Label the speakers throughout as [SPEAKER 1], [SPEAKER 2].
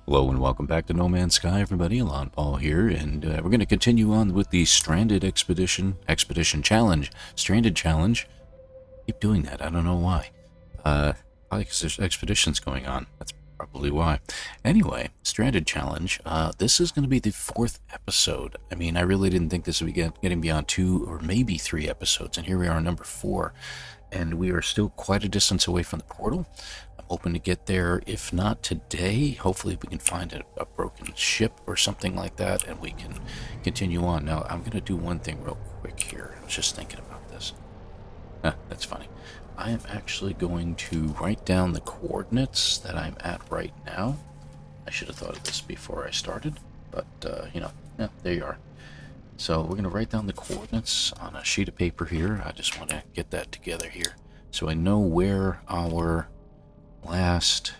[SPEAKER 1] Hello and welcome back to No Man's Sky, everybody. ElanPaul here, and we're going to continue on with the Stranded Expedition Challenge. Stranded Challenge. Keep doing that. I don't know why. Probably because there's expeditions going on. That's probably why. Anyway, Stranded Challenge. This is going to be the 4th episode. I mean, I really didn't think this would be getting beyond 2 or maybe 3 episodes, and here we are on number 4. And we are still quite a distance away from the portal. I'm hoping to get there, if not today. Hopefully we can find a broken ship or something like that, and we can continue on. Now, I'm going to do one thing real quick here. I was just thinking about this. That's funny. I am actually going to write down the coordinates that I'm at right now. I should have thought of this before I started, but, there you are. So we're going to write down the coordinates on a sheet of paper here. I just want to get that together here so I know where our last,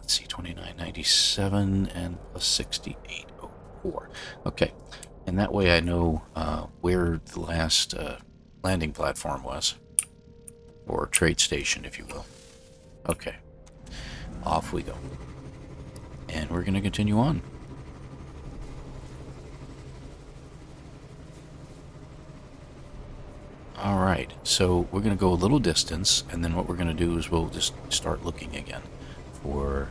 [SPEAKER 1] 2997 and plus 6804. Okay, and that way I know where the last landing platform was, or trade station, if you will. Okay, off we go. And we're going to continue on. Alright, so we're going to go a little distance, and then what we're going to do is we'll just start looking again for,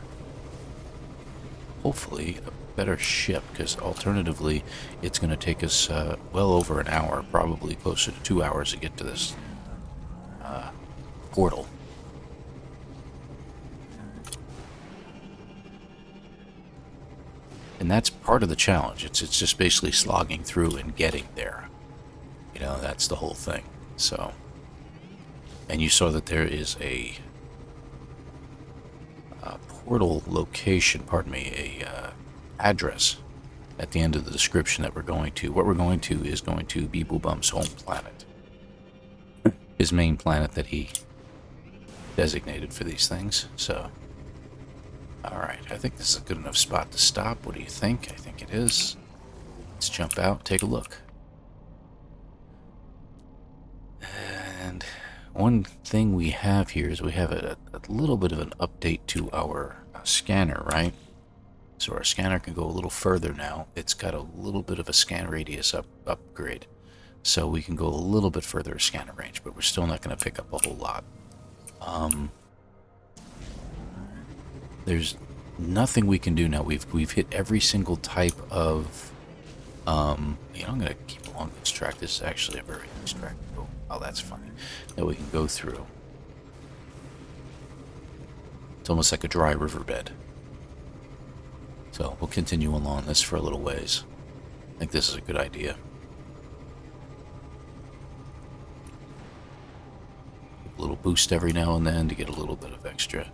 [SPEAKER 1] hopefully, a better ship, because alternatively, it's going to take us well over an hour, probably closer to 2 hours to get to this portal. And that's part of the challenge. It's just basically slogging through and getting there. You know, that's the whole thing. So, and you saw that there is a portal location, a address at the end of the description that we're going to. What we're going to is going to be Boobum's home planet. His main planet that he designated for these things. So, alright, I think this is a good enough spot to stop. What do you think? I think it is. Let's jump out, take a look. And one thing we have here is we have a little bit of an update to our scanner, right? So our scanner can go a little further now. It's got a little bit of a scan radius upgrade. So we can go a little bit further scanner range, but we're still not going to pick up a whole lot. There's nothing we can do now. We've hit every single type of... I'm going to keep along this track. This is actually a very nice track. Oh, that's funny. That we can go through. It's almost like a dry riverbed. So we'll continue along this for a little ways. I think this is a good idea. A little boost every now and then to get a little bit of extra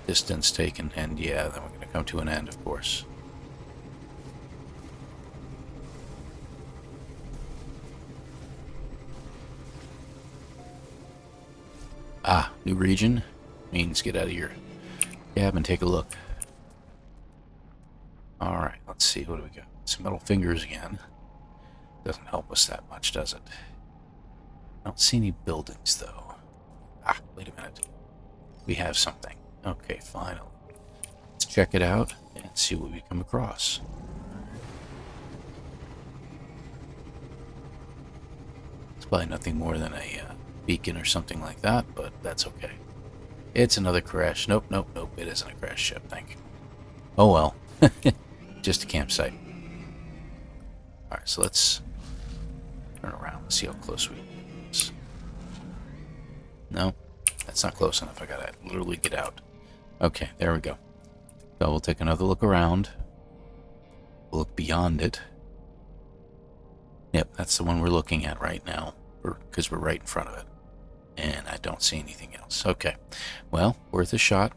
[SPEAKER 1] distance taken. And yeah, then we're going to come to an end, of course. Ah, new region means get out of your cab and take a look. Alright, let's see, what do we got? Some metal fingers again. Doesn't help us that much, does it? I don't see any buildings, though. Ah, wait a minute. We have something. Okay, finally. Let's check it out and see what we come across. It's probably nothing more than a beacon or something like that, but that's okay. It's another crash. Nope. It isn't a crash ship, thank you. Oh well. Just a campsite. Alright, so let's turn around and see how close we get. No, that's not close enough. I gotta literally get out. Okay, there we go. So we'll take another look around. We'll look beyond it. Yep, that's the one we're looking at right now, because we're right in front of it. And I don't see anything else. Okay, well, worth a shot.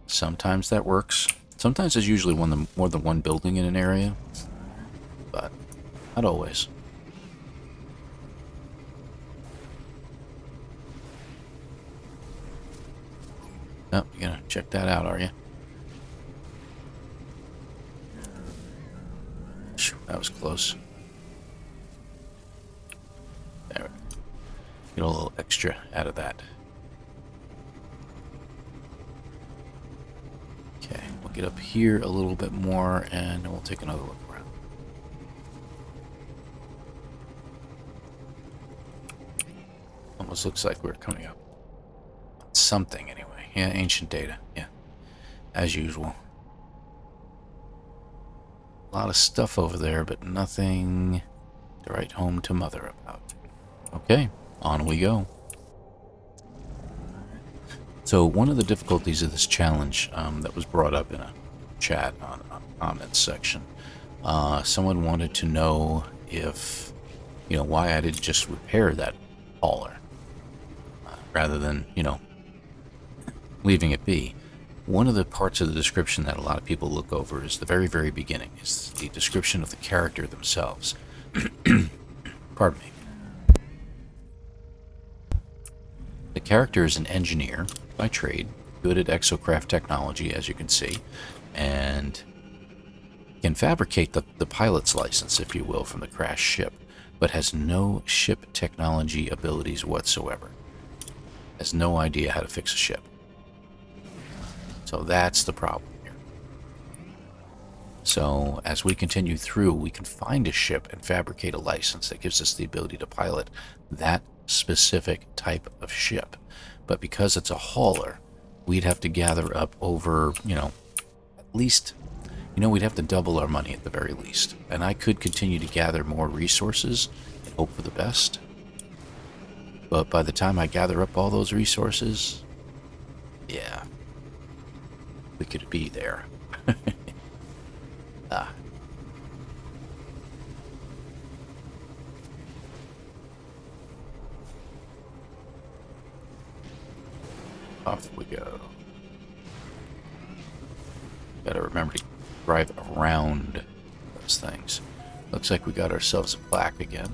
[SPEAKER 1] Sometimes that works. Sometimes there's usually more than one building in an area, but not always. Oh, you're gonna check that out, are you? That was close. There. Get a little extra out of that. get up here a little bit more, and then we'll take another look around. Almost looks like we're coming up on something anyway. Yeah, ancient data. Yeah, as usual. A lot of stuff over there, but nothing to write home to Mother about. Okay, on we go. So one of the difficulties of this challenge that was brought up in a chat on a comments section, someone wanted to know if, why I didn't just repair that hauler rather than, leaving it be. One of the parts of the description that a lot of people look over is the very, very beginning. It's the description of the character themselves. Pardon me. The character is an engineer by trade, good at exocraft technology, as you can see, and can fabricate the pilot's license, if you will, from the crashed ship, but has no ship technology abilities whatsoever. Has no idea how to fix a ship. So that's the problem here. So as we continue through, we can find a ship and fabricate a license that gives us the ability to pilot that specific type of ship. But because it's a hauler, we'd have to gather up over, at least, we'd have to double our money at the very least. And I could continue to gather more resources and hope for the best. But by the time I gather up all those resources, yeah, we could be there. Off we go. Gotta remember to drive around those things. Looks like we got ourselves a plaque again.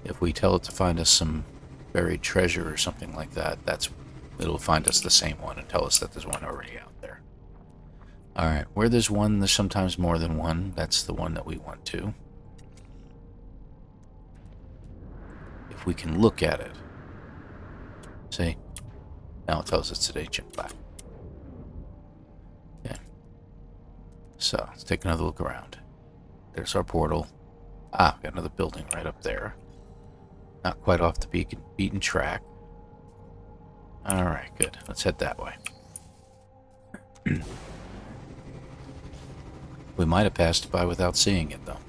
[SPEAKER 1] If we tell it to find us some buried treasure or something like that, it'll find us the same one and tell us that there's one already out there. Alright, where there's one, there's sometimes more than one. That's the one that we want to. If we can look at it. See? Now it tells us it's ancient plaque. Okay. So, let's take another look around. There's our portal. Ah, we've got another building right up there. Not quite off the beaten track. Alright, good. Let's head that way. We might have passed it by without seeing it, though.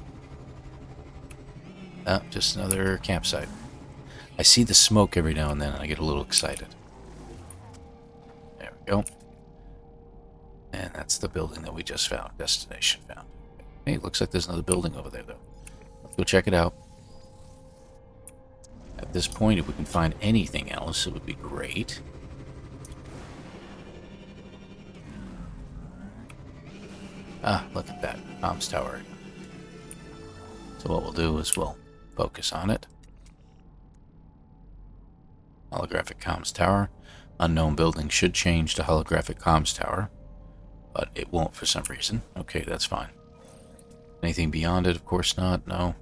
[SPEAKER 1] Oh, just another campsite. I see the smoke every now and then, and I get a little excited. There we go. And that's the building that we just found. Destination found. Hey, looks like there's another building over there, though. Let's go check it out. At this point, if we can find anything else, it would be great. Ah, look at that. Comms tower. So what we'll do is we'll focus on it. Holographic comms tower. Unknown building should change to holographic comms tower, but it won't for some reason. Okay, that's fine. Anything beyond it? Of course not. No.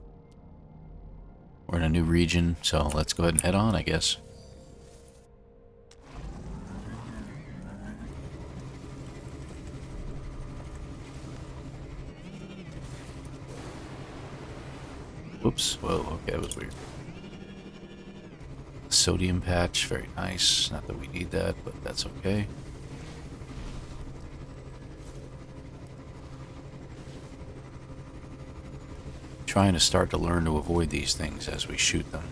[SPEAKER 1] We're in a new region, so let's go ahead and head on, I guess. Whoops. Whoa, okay, that was weird. Sodium patch, very nice. Not that we need that, but that's okay. Trying to start to learn to avoid these things as we shoot them.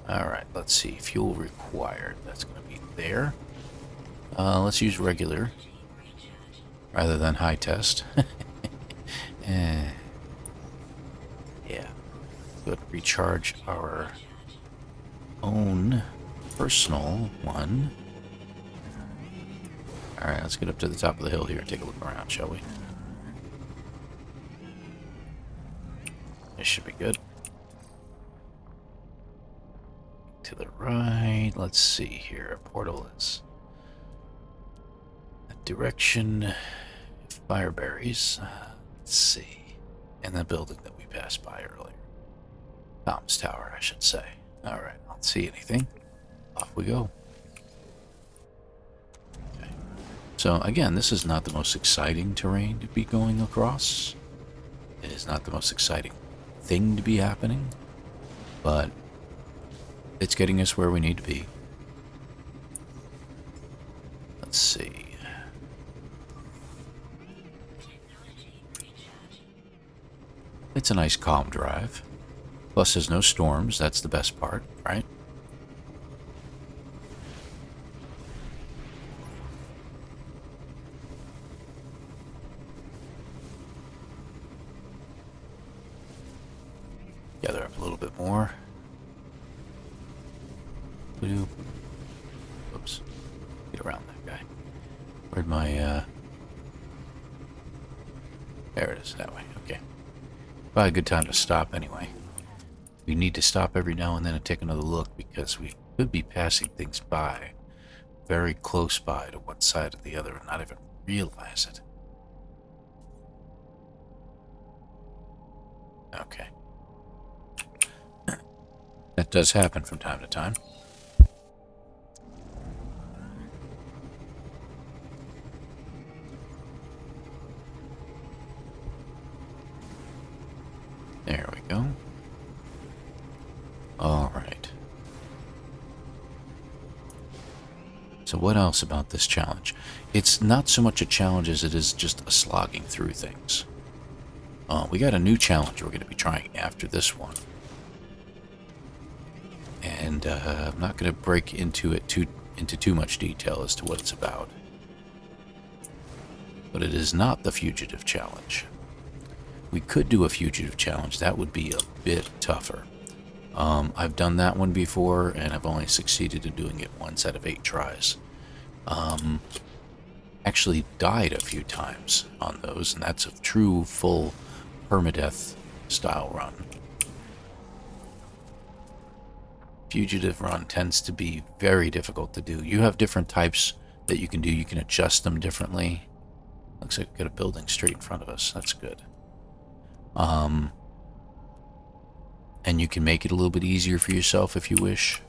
[SPEAKER 1] Alright, let's see. Fuel required. That's going to be there. Let's use regular rather than high test. Yeah. Good. Recharge our own personal one. Alright, let's get up to the top of the hill here and take a look around, shall we? This should be good. To the right, let's see here. A portal is that direction. Fireberries. Let's see. And the building that we passed by earlier. Comms tower, I should say. Alright, I don't see anything. Off we go. So again, this is not the most exciting terrain to be going across. It is not the most exciting thing to be happening, but it's getting us where we need to be. Let's see. It's a nice calm drive. Plus there's no storms, that's the best part, right? Gather up a little bit more. Oops. Get around that guy. Where'd my, there it is, that way, okay. Probably a good time to stop anyway. We need to stop every now and then and take another look because we could be passing things by very close by to one side or the other and not even realize it. Okay. That does happen from time to time. There we go. All right. So what else about this challenge? It's not so much a challenge as it is just a slogging through things. We got a new challenge we're going to be trying after this one. And I'm not going to break into it into too much detail as to what it's about. But it is not the fugitive challenge. We could do a fugitive challenge. That would be a bit tougher. I've done that one before, and I've only succeeded in doing it once out of 8 tries. Actually died a few times on those, and that's a true full permadeath style run. Fugitive run tends to be very difficult to do. You have different types that you can do. You can adjust them differently. Looks like we've got a building straight in front of us. That's good. And you can make it a little bit easier for yourself if you wish.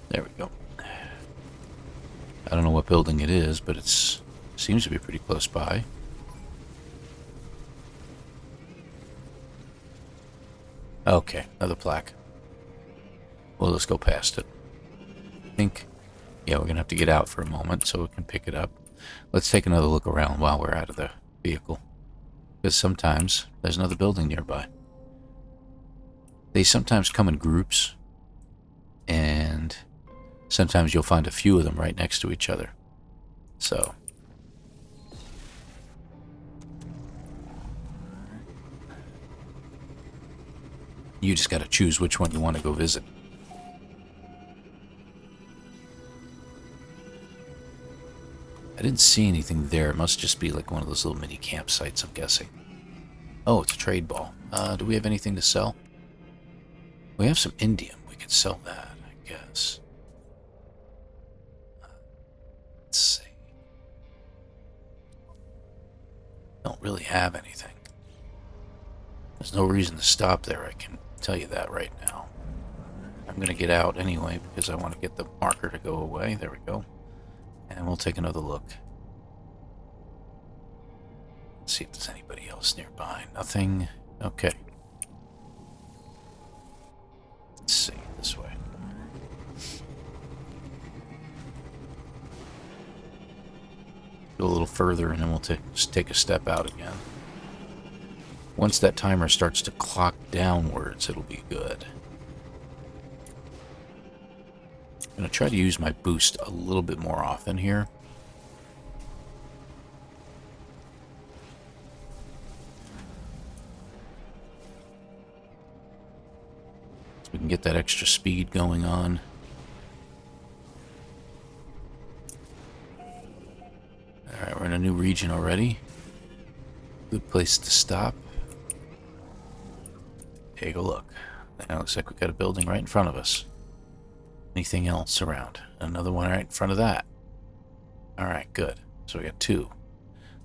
[SPEAKER 1] There we go. I don't know what building it is, but it seems to be pretty close by. Okay, another plaque. Well, let's go past it. I think, yeah, we're going to have to get out for a moment so we can pick it up. Let's take another look around while we're out of the vehicle. Because sometimes there's another building nearby. They sometimes come in groups, and sometimes you'll find a few of them right next to each other. So you just got to choose which one you want to go visit. I didn't see anything there. It must just be like one of those little mini campsites, I'm guessing. Oh, it's a trade ball. Do we have anything to sell? We have some indium. We could sell that, I guess. Let's see. Don't really have anything. There's no reason to stop there, I can tell you that right now. I'm going to get out anyway because I want to get the marker to go away. There we go. And we'll take another look. Let's see if there's anybody else nearby. Nothing. Okay. Let's see. This way. Go a little further and then we'll just take a step out again. Once that timer starts to clock downwards, it'll be good. I'm going to try to use my boost a little bit more often here. So we can get that extra speed going on. Alright, we're in a new region already. Good place to stop. Take a look. Now it looks like we've got a building right in front of us. Anything else around? Another one right in front of that. Alright, good. So we got 2.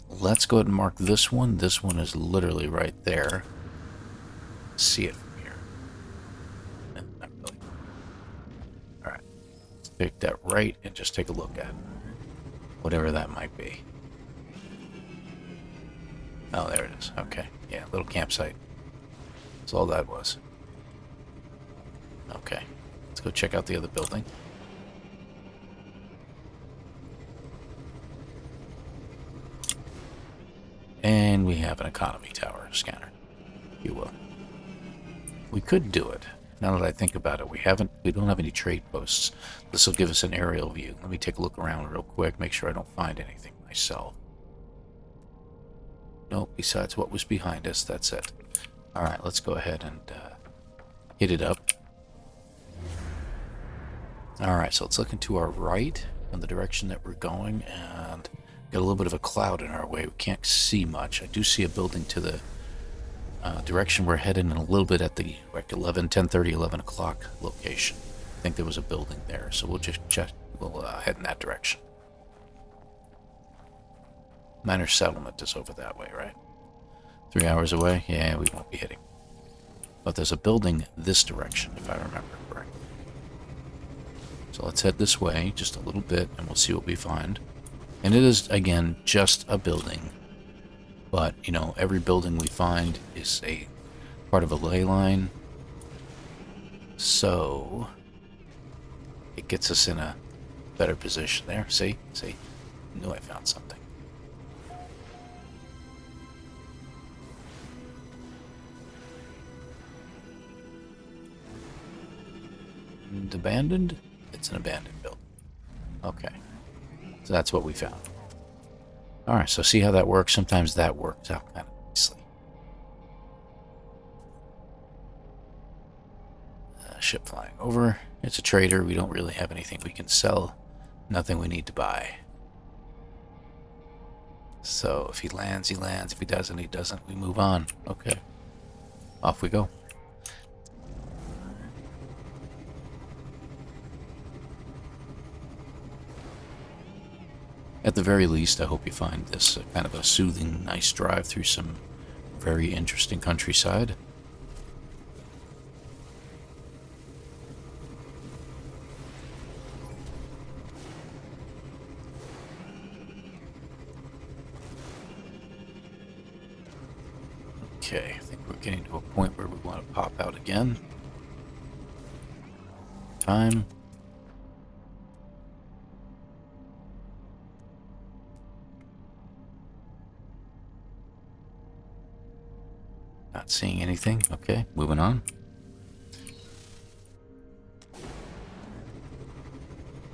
[SPEAKER 1] let's go ahead and mark this one. This one is literally right there. See it from here. No, not really. Alright. Let's take that right and just take a look at it. Whatever that might be. Oh, there it is. Okay. Yeah, little campsite. That's all that was. Okay. Let's go check out the other building. And we have an economy tower scanner, if you will. We could do it. Now that I think about it, we don't have any trade posts. This will give us an aerial view. Let me take a look around real quick, make sure I don't find anything myself. Nope, besides what was behind us, that's it. Alright, let's go ahead and hit it up. Alright, so it's looking to our right in the direction that we're going, and got a little bit of a cloud in our way. We can't see much. I do see a building to the direction we're heading, and a little bit at the like 10:30, 11 o'clock location. I think there was a building there, so we'll just check. We'll head in that direction. Minor settlement is over that way, right? 3 hours away? Yeah, we won't be hitting. But there's a building this direction, if I remember correctly. So let's head this way just a little bit, and we'll see what we find. And it is, again, just a building. But, you know, every building we find is a part of a ley line. So it gets us in a better position there. See? See? Knew I found something. And abandoned? It's an abandoned building. Okay. So that's what we found. Alright, so see how that works? Sometimes that works out kind of nicely. Ship flying over. It's a trader. We don't really have anything we can sell. Nothing we need to buy. So if he lands, he lands. If he doesn't, he doesn't. We move on. Okay. Off we go. At the very least, I hope you find this kind of a soothing, nice drive through some very interesting countryside. Okay, I think we're getting to a point where we want to pop out again. Time. Not seeing anything. Okay, moving on.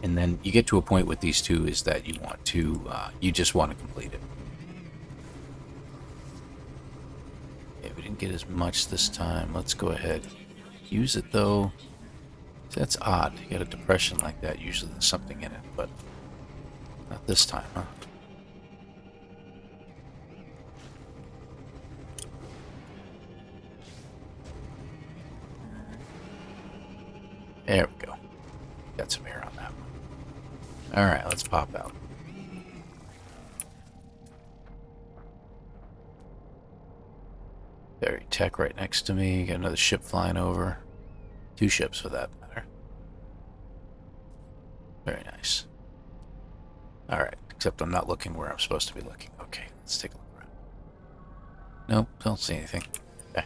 [SPEAKER 1] And then you get to a point with these two is that you want to, you just want to complete it. Okay, we didn't get as much this time. Let's go ahead. Use it though. That's odd. You get a depression like that, usually there's something in it, but not this time, huh? There we go. Got some air on that one. Alright, let's pop out. Very tech right next to me. Got another ship flying over. 2 ships for that matter. Very nice. Alright, except I'm not looking where I'm supposed to be looking. Okay, let's take a look around. Nope, don't see anything. Okay.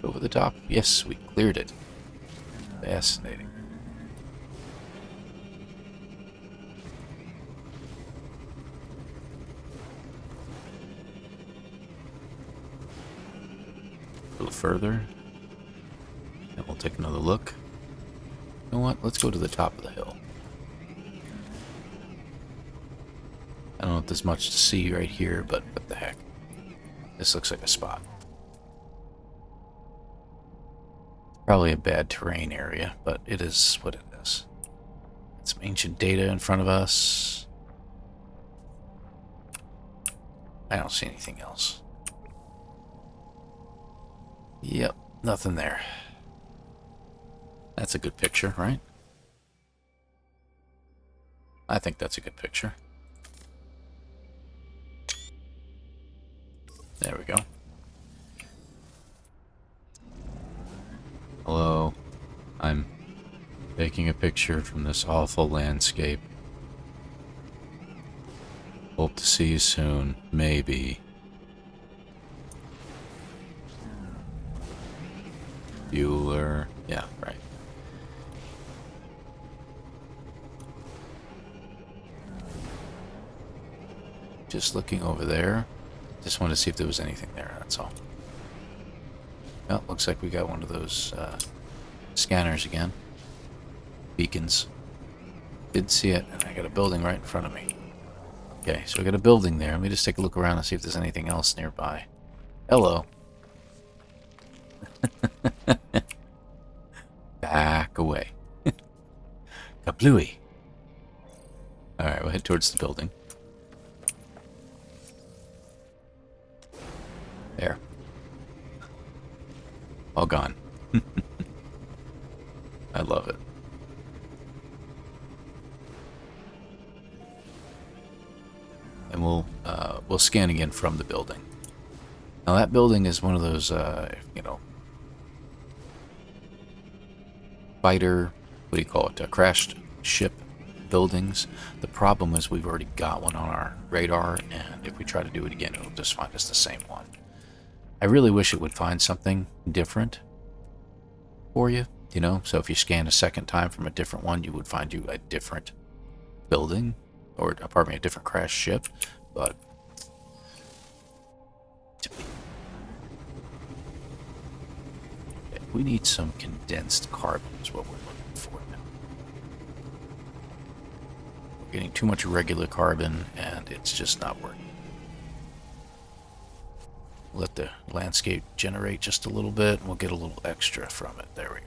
[SPEAKER 1] Over the top. Yes, we cleared it. Fascinating. A little further. And we'll take another look. You know what? Let's go to the top of the hill. I don't know if there's much to see right here, but what the heck. This looks like a spot. Probably a bad terrain area, but it is what it is. Some ancient data in front of us. I don't see anything else. Yep, nothing there. That's a good picture, right? I think that's a good picture. There we go. Hello. I'm taking a picture from this awful landscape. Hope to see you soon. Maybe. Bueller. Yeah, right. Just looking over there. Just wanted to see if there was anything there, that's all. Well, looks like we got one of those scanners again. Beacons. Did see it, and I got a building right in front of me. Okay, so we got a building there. Let me just take a look around and see if there's anything else nearby. Hello. Back away. Kablooey. Alright, we'll head towards the building. There. All gone. I love it. And we'll scan again from the building. Now that building is one of those, you know, fighter, what do you call it, crashed ship buildings. The problem is we've already got one on our radar, and if we try to do it again, it'll just find us the same one. I really wish it would find something different for you, you know, so if you scan a second time from a different one, you would find you a different building, or, pardon me, a different crashed ship, but we need some condensed carbon is what we're looking for now. We're getting too much regular carbon, and it's just not working. Let the landscape generate just a little bit, and we'll get a little extra from it. There we go.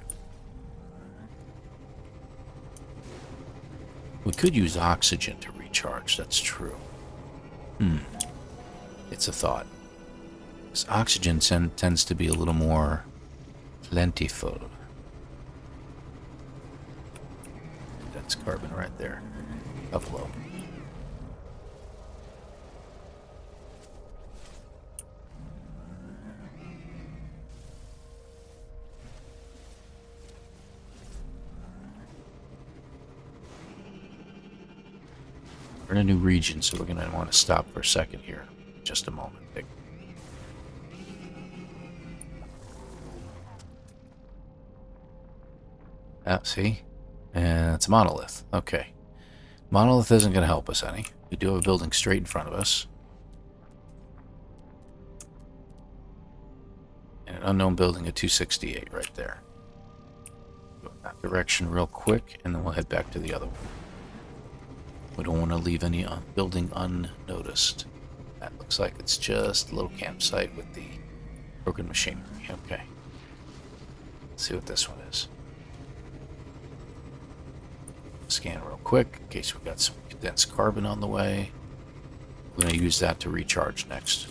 [SPEAKER 1] We could use oxygen to recharge, that's true. It's a thought. This oxygen tends to be a little more plentiful. That's carbon right there. Buffalo. We're in a new region, so we're going to want to stop for a second here. Just a moment. See? And it's a monolith. Okay. Monolith isn't going to help us any. We do have a building straight in front of us. And an unknown building at 268 right there. Go in that direction real quick, and then we'll head back to the other one. We don't want to leave any building unnoticed. That looks like it's just a little campsite with the broken machinery. Okay. Let's see what this one is. Scan real quick in case we've got some condensed carbon on the way. We're going to use that to recharge next.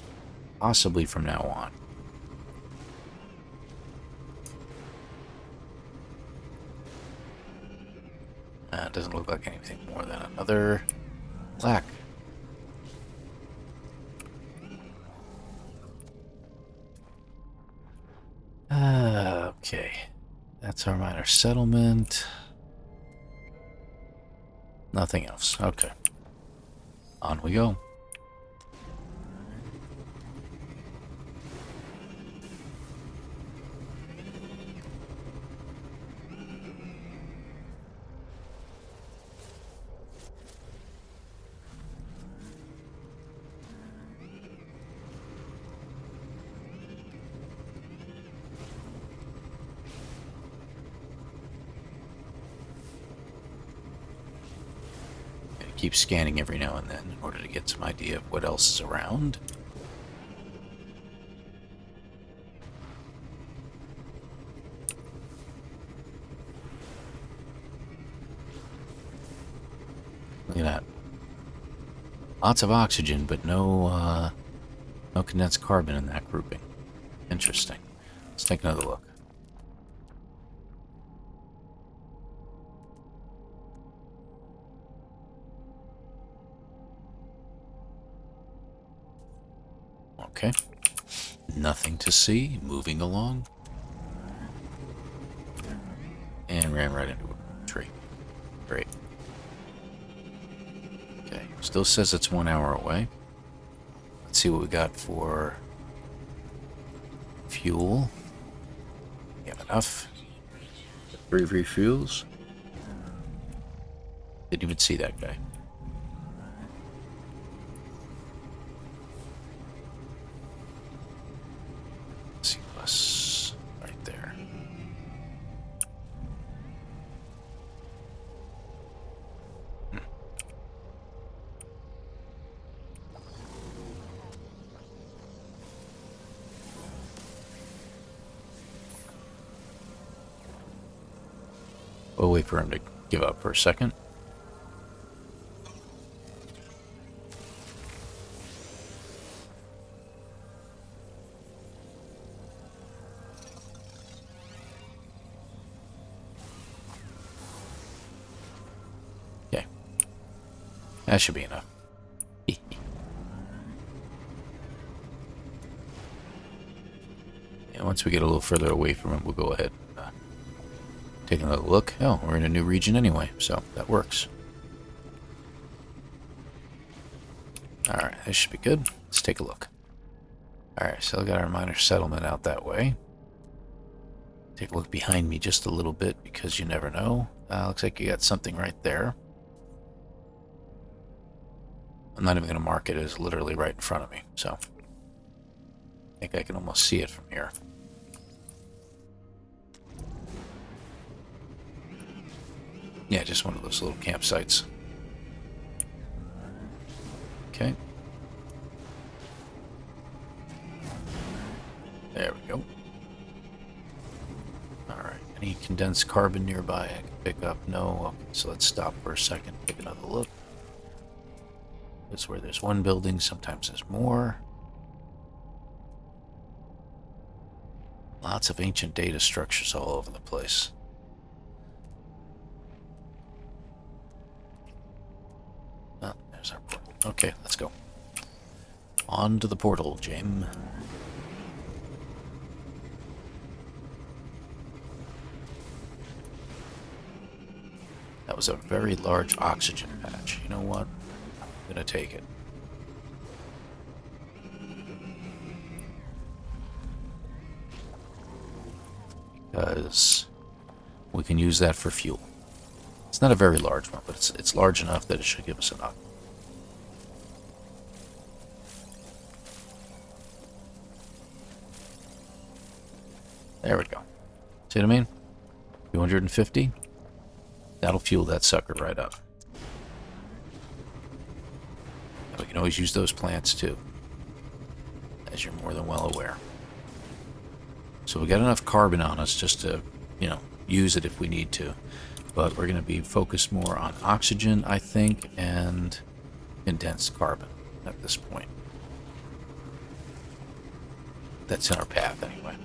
[SPEAKER 1] Possibly from now on. It doesn't look like anything more than another black. Okay. That's our minor settlement. Nothing else. Okay. On we go. Keep scanning every now and then in order to get some idea of what else is around. Look at that. Lots of oxygen, but no condensed carbon in that grouping. Interesting. Let's take another look. Okay. Nothing to see. Moving along. And ran right into a tree. Great. Okay. Still says it's 1 hour away. Let's see what we got for fuel. We have enough. 3 refuels. Didn't even see that guy. C plus right there. We'll wait for him to give up for a second. Okay. That should be enough. Yeah, once we get a little further away from it, we'll go ahead and take another look. Oh, we're in a new region anyway, so that works. Alright, this should be good. Let's take a look. Alright, so we got our minor settlement out that way. Take a look behind me just a little bit because you never know. Looks like you got something right there. I'm not even going to mark it as literally right in front of me, so I think I can almost see it from here. Yeah, just one of those little campsites. Okay. There we go. Alright, any condensed carbon nearby I can pick up? No. Okay, so let's stop for a second, take another look. This is where there's one building, sometimes there's more. Lots of ancient data structures all over the place. Oh, there's our portal. Okay, let's go. On to the portal, James. That was a very large oxygen patch. You know what? I'm gonna take it. Because we can use that for fuel. It's not a very large one, but it's large enough that it should give us enough. There we go. See what I mean? 250. That'll fuel that sucker right up. And we can always use those plants too, as you're more than well aware. So we got enough carbon on us just to, you know, use it if we need to. But we're going to be focused more on oxygen, I think, and condensed carbon at this point. That's in our path anyway.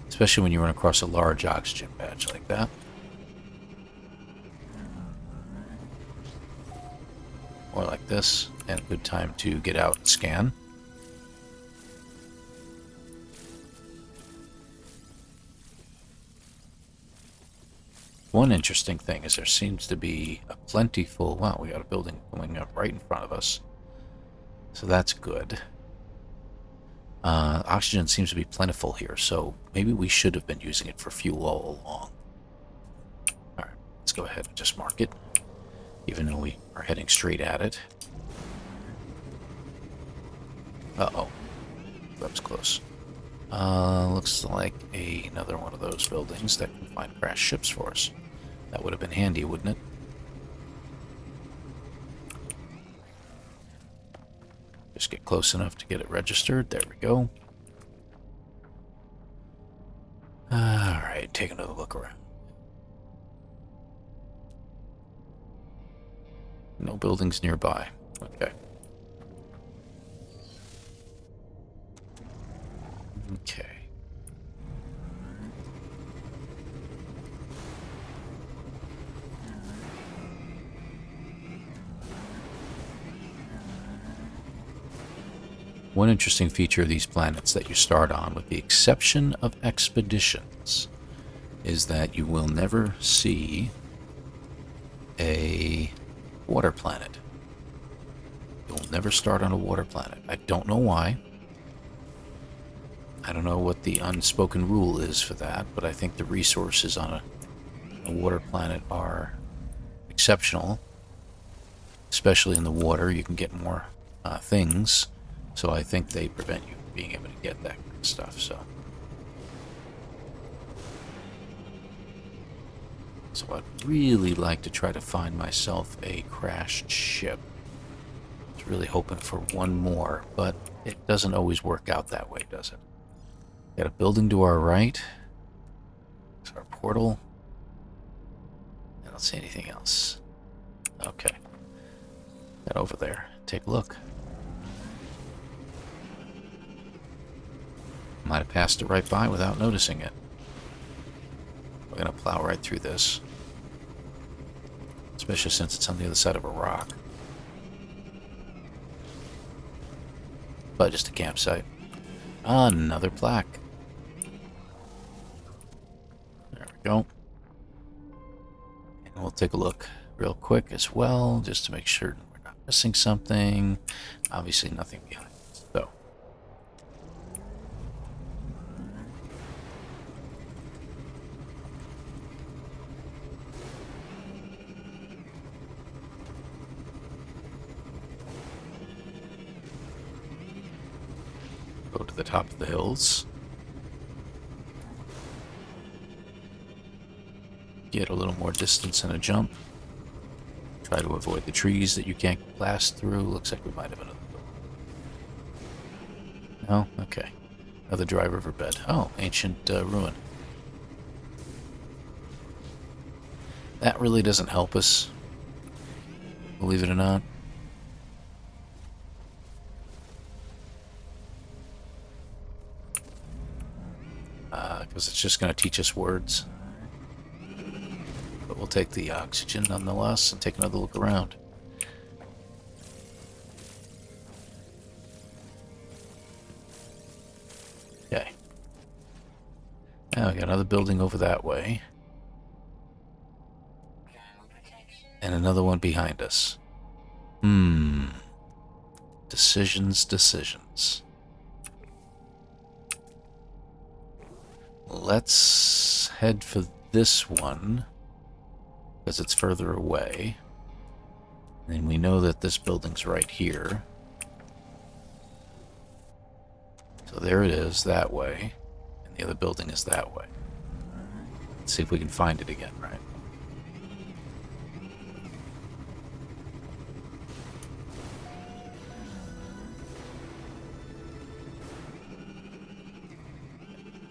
[SPEAKER 1] Especially when you run across a large oxygen patch like that. Or like this, and a good time to get out and scan. One interesting thing is there seems to be a plentiful... Wow, we got a building coming up right in front of us. So that's good. Oxygen seems to be plentiful here, so maybe we should have been using it for fuel all along. Alright, let's go ahead and just mark it, even though we are heading straight at it. Uh-oh. That was close. Looks like another one of those buildings that can find crashed ships for us. That would have been handy, wouldn't it? Just get close enough to get it registered. There we go. Alright, take another look around. No buildings nearby. Okay. Okay. One interesting feature of these planets that you start on, with the exception of expeditions, is that you will never see a water planet. You'll never start on a water planet. I don't know why. I don't know what the unspoken rule is for that, but I think the resources on a water planet are exceptional. Especially in the water, you can get more things. So I think they prevent you from being able to get that kind of stuff, so I'd really like to try to find myself a crashed ship. I was really hoping for one more, but it doesn't always work out that way, does it? Got a building to our right. There's our portal. I don't see anything else. Okay. Head over there. Take a look. Might have passed it right by without noticing it. We're going to plow right through this. Especially since it's on the other side of a rock. But just a campsite. Another plaque. There we go. And we'll take a look real quick as well, just to make sure we're not missing something. Obviously nothing behind. So. Go to the top of the hills. Get a little more distance and a jump. Try to avoid the trees that you can't blast through. Looks like we might have another building. No? Okay. Another dry river bed. Oh, ancient ruin. That really doesn't help us. Believe it or not. Because it's just going to teach us words. But we'll take the oxygen nonetheless and take another look around. Okay. Now we got another building over that way. And another one behind us. Decisions. Let's head for this one, because it's further away. And we know that this building's right here. So there it is, that way. And the other building is that way. Let's see if we can find it again, right?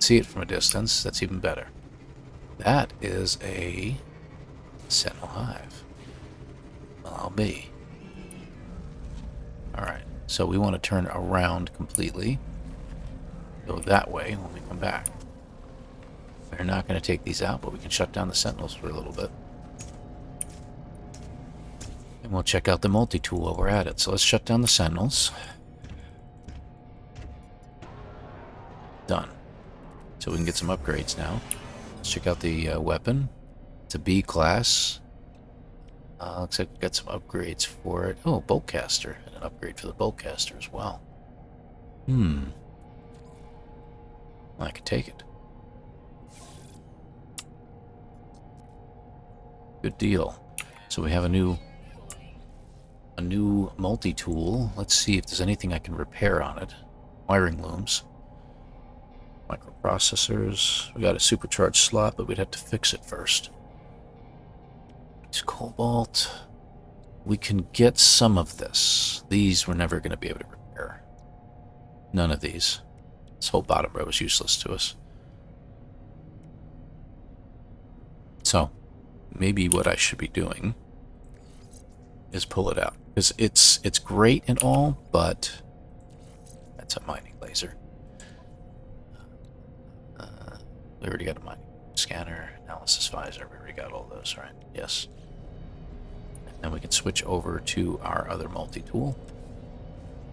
[SPEAKER 1] See it from a distance. That's even better. That is a Sentinel Hive. Well, I'll be. Alright, so we want to turn around completely. Go that way when we come back. We're not going to take these out, but we can shut down the Sentinels for a little bit. And we'll check out the multi-tool while we're at it. So let's shut down the Sentinels. Done. So we can get some upgrades now. Let's check out the weapon. It's a B class. Looks like we got some upgrades for it. Oh, Boltcaster. And an upgrade for the Boltcaster as well. I could take it. Good deal. So we have a new multi-tool. Let's see if there's anything I can repair on it. Wiring looms. Microprocessors. We got a supercharged slot, but we'd have to fix it first. It's cobalt. We can get some of this. These we're never going to be able to repair. None of these. This whole bottom row is useless to us. So, maybe what I should be doing is pull it out. Because it's great and all, but that's a mining laser. We already got a mining scanner, analysis visor. We already got all those, right? Yes. And then we can switch over to our other multi-tool.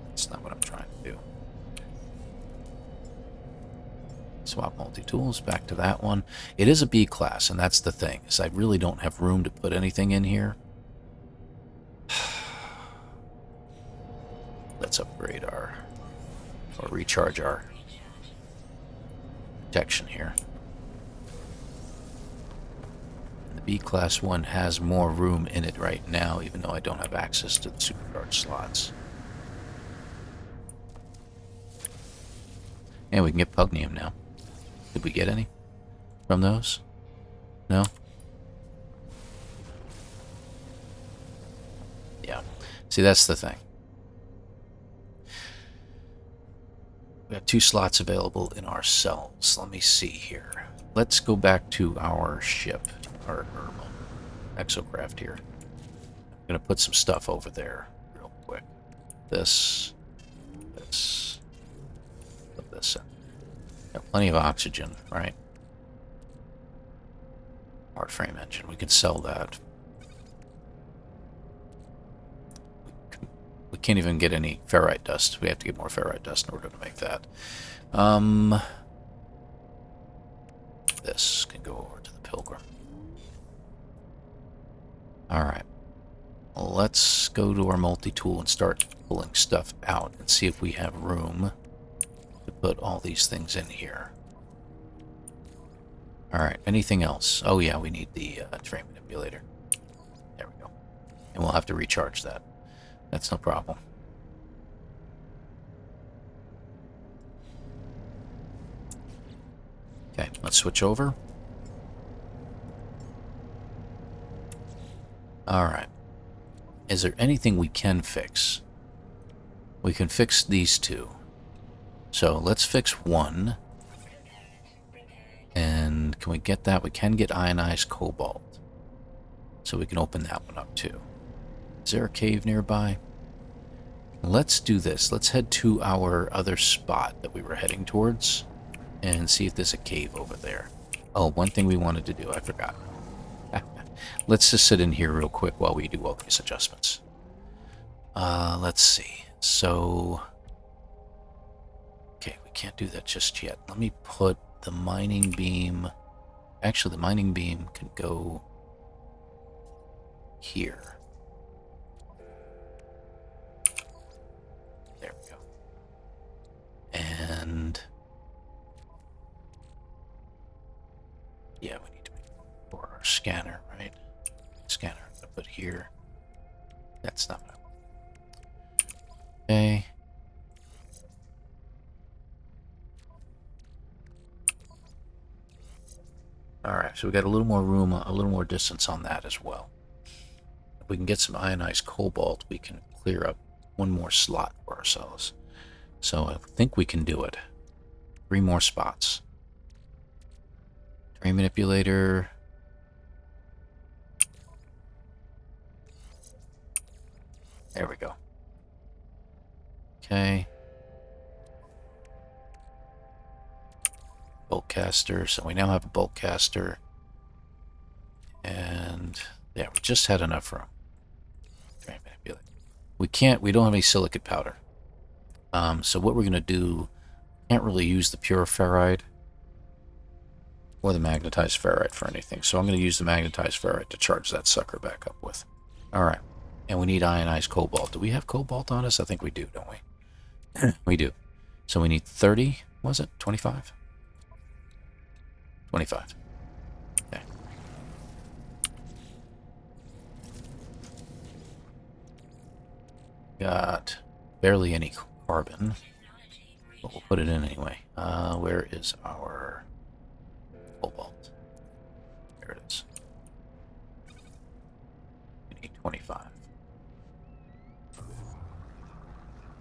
[SPEAKER 1] That's not what I'm trying to do. swap multi-tools, back to that one. It is a B class, and that's the thing, is I really don't have room to put anything in here. Let's upgrade our, or recharge our protection here. The B class one has more room in it right now, even though I don't have access to the supercharge slots. And we can get pugnium now. Did we get any from those? No? Yeah. See, that's the thing. We have 2 slots available in our cells. Let me see here. Let's go back to our ship, our Exocraft here. I'm going to put some stuff over there real quick. This, put this in. Got plenty of oxygen, right? Hard frame engine. We can sell that. We can't even get any ferrite dust. We have to get more ferrite dust in order to make that. This can go over to the Pilgrim. Alright. Let's go to our multi-tool and start pulling stuff out and see if we have room to put all these things in here. Alright, anything else? Oh yeah, we need the train manipulator. There we go. And we'll have to recharge that. That's no problem. Okay, let's switch over. Alright. Is there anything we can fix? We can fix these 2. So let's fix 1. And can we get that? We can get ionized cobalt. So we can open that one up too. Is there a cave nearby? Let's do this. Let's head to our other spot that we were heading towards and see if there's a cave over there. Oh, one thing we wanted to do, I forgot. Let's just sit in here real quick while we do all these adjustments. Let's see. So, okay, we can't do that just yet. Let me put the mining beam. Actually, the mining beam can go here. There we go. And yeah, we need to make for our scanner, right? Scanner. I'm gonna put here. That's not what I want. Okay. Alright, so we got a little more room, a little more distance on that as well. If we can get some ionized cobalt, we can clear up one more slot for ourselves. So I think we can do it. 3 more spots. Train manipulator. There we go. Okay. Bulk caster. So we now have a bulk caster. And yeah, we just had enough room. Train manipulator. We don't have any silicate powder. So what we're going to do, can't really use the pure ferrite or the magnetized ferrite for anything. So I'm going to use the magnetized ferrite to charge that sucker back up with. Alright. And we need ionized cobalt. Do we have cobalt on us? I think we do, don't we? We do. So we need 30, was it? 25? 25. Okay. Got barely any carbon, but we'll put it in anyway. Where is our cobalt? There it is. We need 25.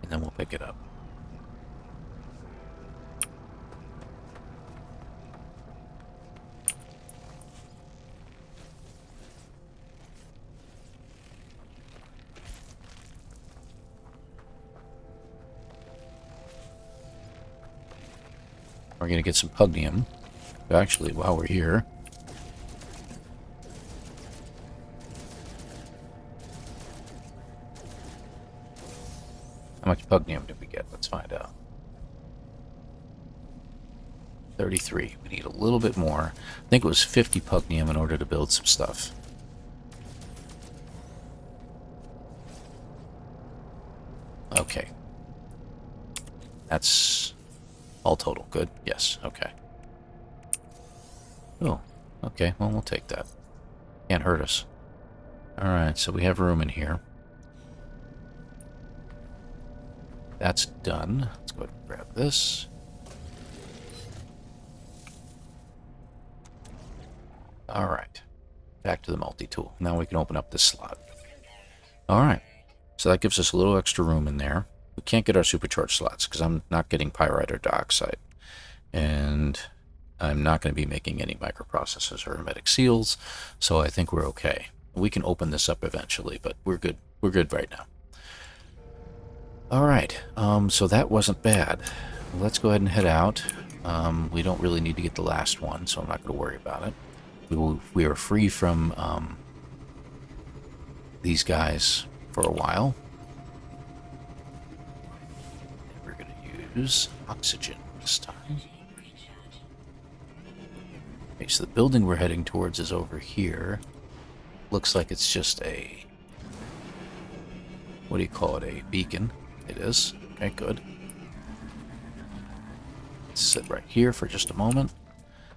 [SPEAKER 1] And then we'll pick it up. We're going to get some pugnium. Actually, while we're here. How much pugnium did we get? Let's find out. 33. We need a little bit more. I think it was 50 pugnium in order to build some stuff. Okay. That's all total. Good. Yes. Okay. Oh. Okay. Well, we'll take that. Can't hurt us. Alright, so we have room in here. That's done. Let's go ahead and grab this. Alright. Back to the multi-tool. Now we can open up this slot. Alright. So that gives us a little extra room in there. We can't get our supercharged slots because I'm not getting pyrite or dioxide. And I'm not going to be making any microprocessors or hermetic seals, so I think we're okay. We can open this up eventually, but we're good. We're good right now. Alright, so that wasn't bad. Let's go ahead and head out. We don't really need to get the last one, so I'm not going to worry about it. We are free from these guys for a while. And we're going to use oxygen this time. Okay, so the building we're heading towards is over here. Looks like it's just a... what do you call it? A beacon. It is. Okay, good. Let's sit right here for just a moment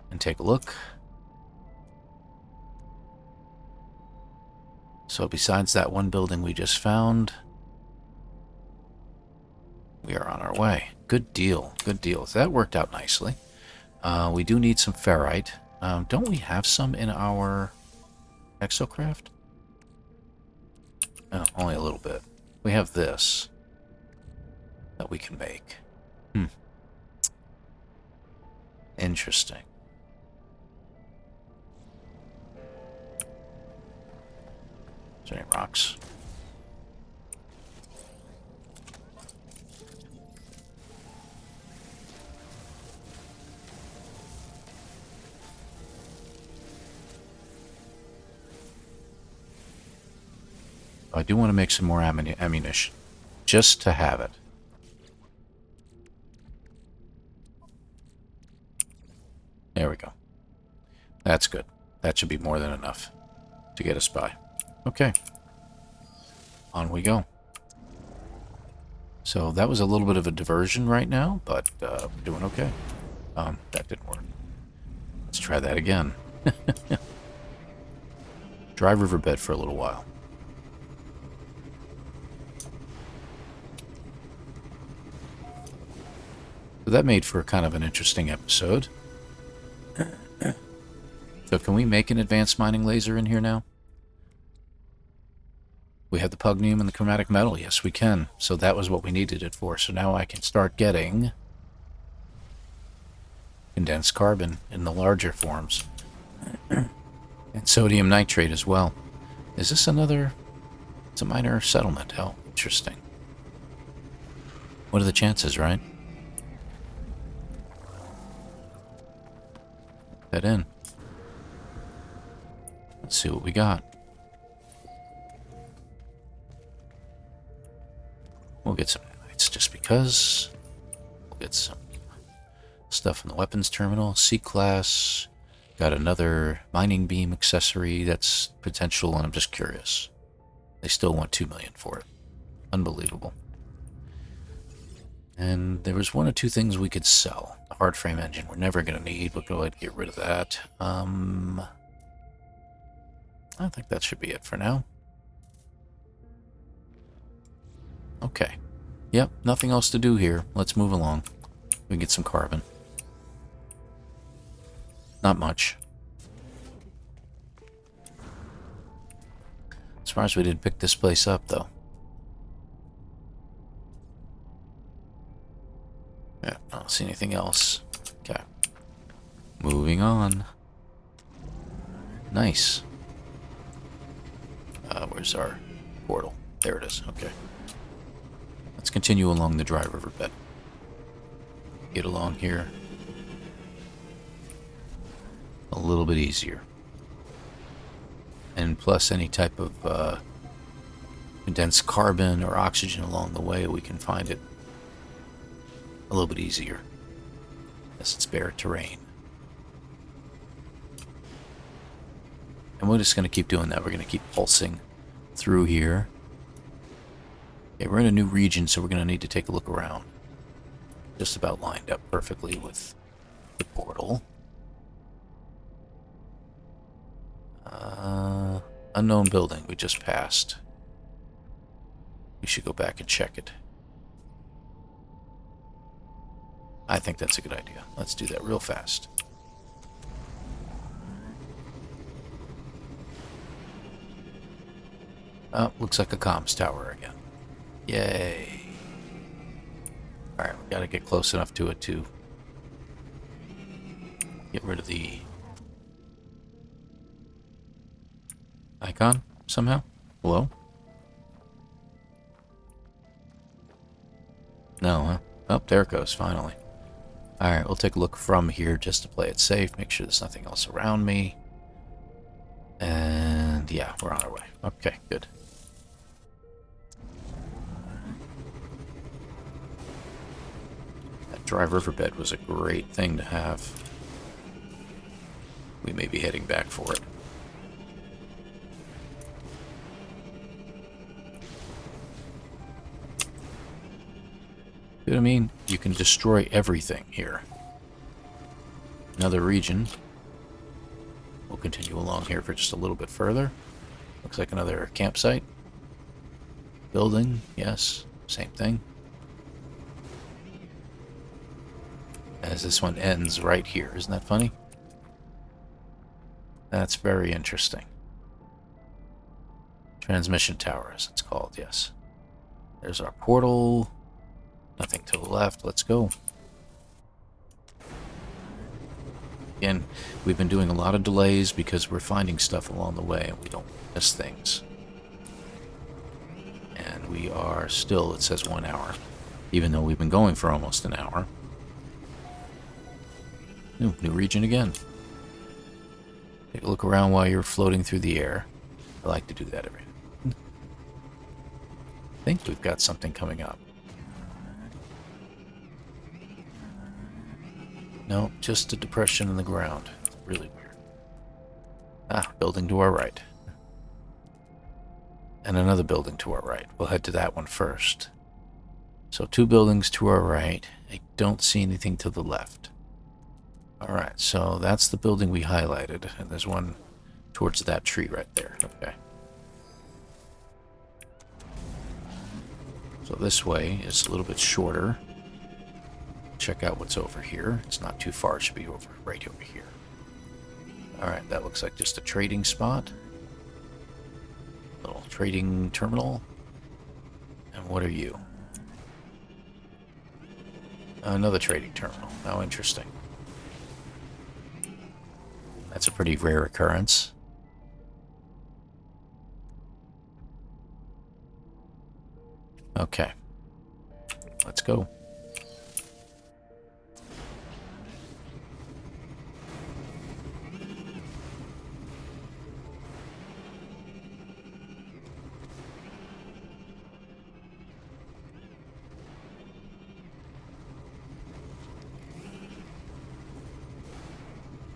[SPEAKER 1] and take a look. So besides that one building we just found, we are on our way. Good deal. Good deal. So that worked out nicely. We do need some ferrite. Don't we have some in our Exocraft? Oh, only a little bit. We have this that we can make. Interesting. Is there any rocks? I do want to make some more ammunition, just to have it. There we go. That's good. That should be more than enough to get us by. Okay. On we go. So that was a little bit of a diversion right now, but we're doing okay. That didn't work. Let's try that again. Dry riverbed for a little while. So that made for kind of an interesting episode. So can we make an advanced mining laser in here now? We have the pugnium and the chromatic metal. Yes, we can. So that was what we needed it for. So now I can start getting condensed carbon in the larger forms. And sodium nitrate as well. Is this another... it's a minor settlement. Oh, interesting. What are the chances, right? Put that in. Let's see what we got. We'll get some nanites just because. We'll get some stuff in the weapons terminal. C-class. Got another mining beam accessory that's potential, and I'm just curious. They still want 2 million for it. Unbelievable. And there was one or two things we could sell. The hard frame engine we're never going to need. We'll go ahead and get rid of that. I think that should be it for now. Okay. Yep, nothing else to do here. Let's move along. We can get some carbon. Not much. Surprised we didn't pick this place up, though. Yeah, I don't see anything else. Okay. Moving on. Nice. Where's our portal? There it is. Okay. Let's continue along the dry riverbed. Get along here a little bit easier. And plus any type of condensed carbon or oxygen along the way, we can find it a little bit easier Yes, it's bare terrain. And we're just going to keep doing that. We're going to keep pulsing through here. Okay, we're in a new region, so we're going to need to take a look around. Just about lined up perfectly with the portal. Unknown building we just passed. We should go back and check it. I think that's a good idea. Let's do that real fast. Oh, looks like a comms tower again. Yay. Alright, we gotta get close enough to it to get rid of the icon somehow. Hello? No, huh? Oh, there it goes, finally. Alright, we'll take a look from here just to play it safe, make sure there's nothing else around me. And yeah, we're on our way. Okay, good. That dry riverbed was a great thing to have. We may be heading back for it. You know what I mean? You can destroy everything here. Another region. We'll continue along here for just a little bit further. Looks like another campsite. Building, yes, same thing. As this one ends right here. Isn't that funny? That's very interesting. Transmission tower, as it's called, yes. There's our portal. Nothing to the left. Let's go. Again, we've been doing a lot of delays because we're finding stuff along the way and we don't miss things. And we are still, it says 1 hour, even though we've been going for almost an hour. New region again. Take a look around while you're floating through the air. I like to do that every day. I think we've got something coming up. No, just a depression in the ground. It's really weird. Ah, building to our right. And another building to our right. We'll head to that one first. So 2 buildings to our right. I don't see anything to the left. Alright, so that's the building we highlighted. And there's one towards that tree right there. Okay. So this way is a little bit shorter. Check out what's over here. It's not too far. It should be right over here. Alright, that looks like just a trading spot. Little trading terminal. And what are you? Another trading terminal. How interesting. That's a pretty rare occurrence. Okay. Let's go.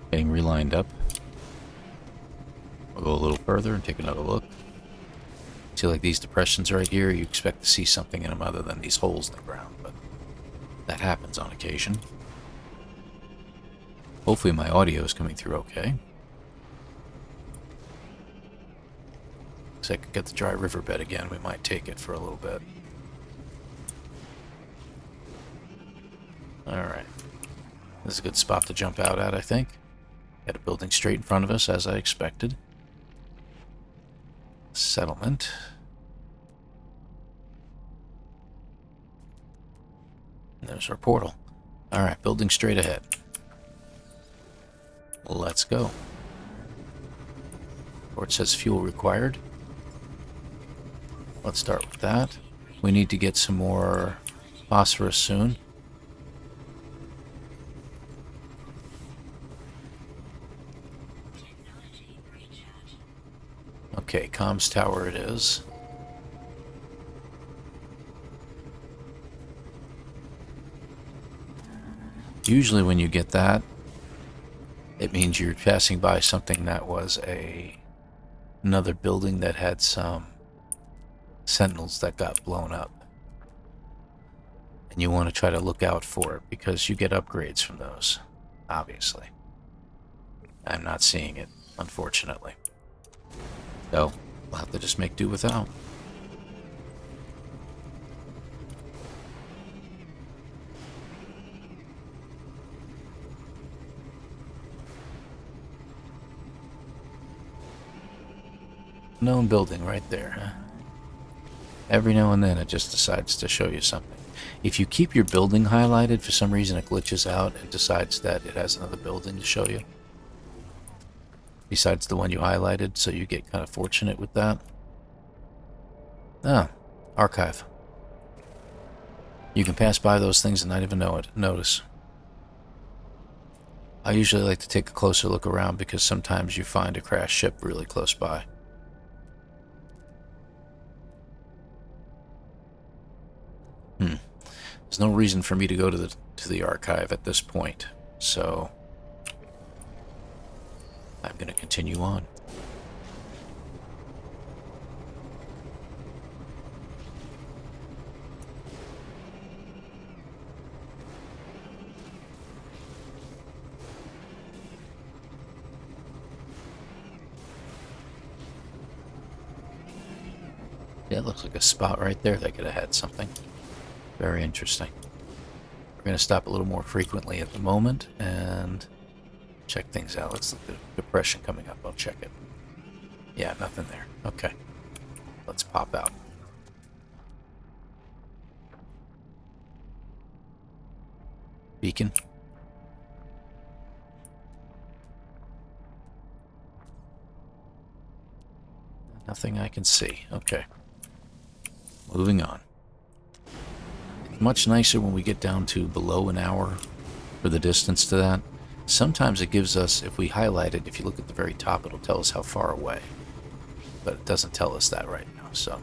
[SPEAKER 1] Getting relined up. We'll go a little further and take another look. See, like these depressions right here, you expect to see something in them other than these holes in the ground, but that happens on occasion. Hopefully my audio is coming through okay. Looks like I got the dry riverbed again. We might take it for a little bit. Alright. This is a good spot to jump out at, I think. Got a building straight in front of us, as I expected. Settlement. And there's our portal. Alright, building straight ahead. Let's go. Or it says fuel required. Let's start with that. We need to get some more phosphorus soon. Okay, comms tower it is. Usually when you get that, it means you're passing by something that was another building that had some sentinels that got blown up. And you want to try to look out for it because you get upgrades from those, obviously. I'm not seeing it, unfortunately. So, we'll have to just make do without. Known building right there, huh? Every now and then it just decides to show you something. If you keep your building highlighted, for some reason it glitches out and decides that it has another building to show you. Besides the one you highlighted, so you get kind of fortunate with that. Ah, archive. You can pass by those things and not even notice. I usually like to take a closer look around because sometimes you find a crashed ship really close by. There's no reason for me to go to the archive at this point, so I'm going to continue on. Yeah, it looks like a spot right there that could have had something. Very interesting. We're going to stop a little more frequently at the moment and check things out. Let's look at the depression coming up. I'll check it. Yeah, nothing there. Okay. Let's pop out. Beacon. Nothing I can see. Okay. Moving on. Much nicer when we get down to below an hour for the distance to that. Sometimes it gives us, if we highlight it, if you look at the very top, it'll tell us how far away. But it doesn't tell us that right now, so.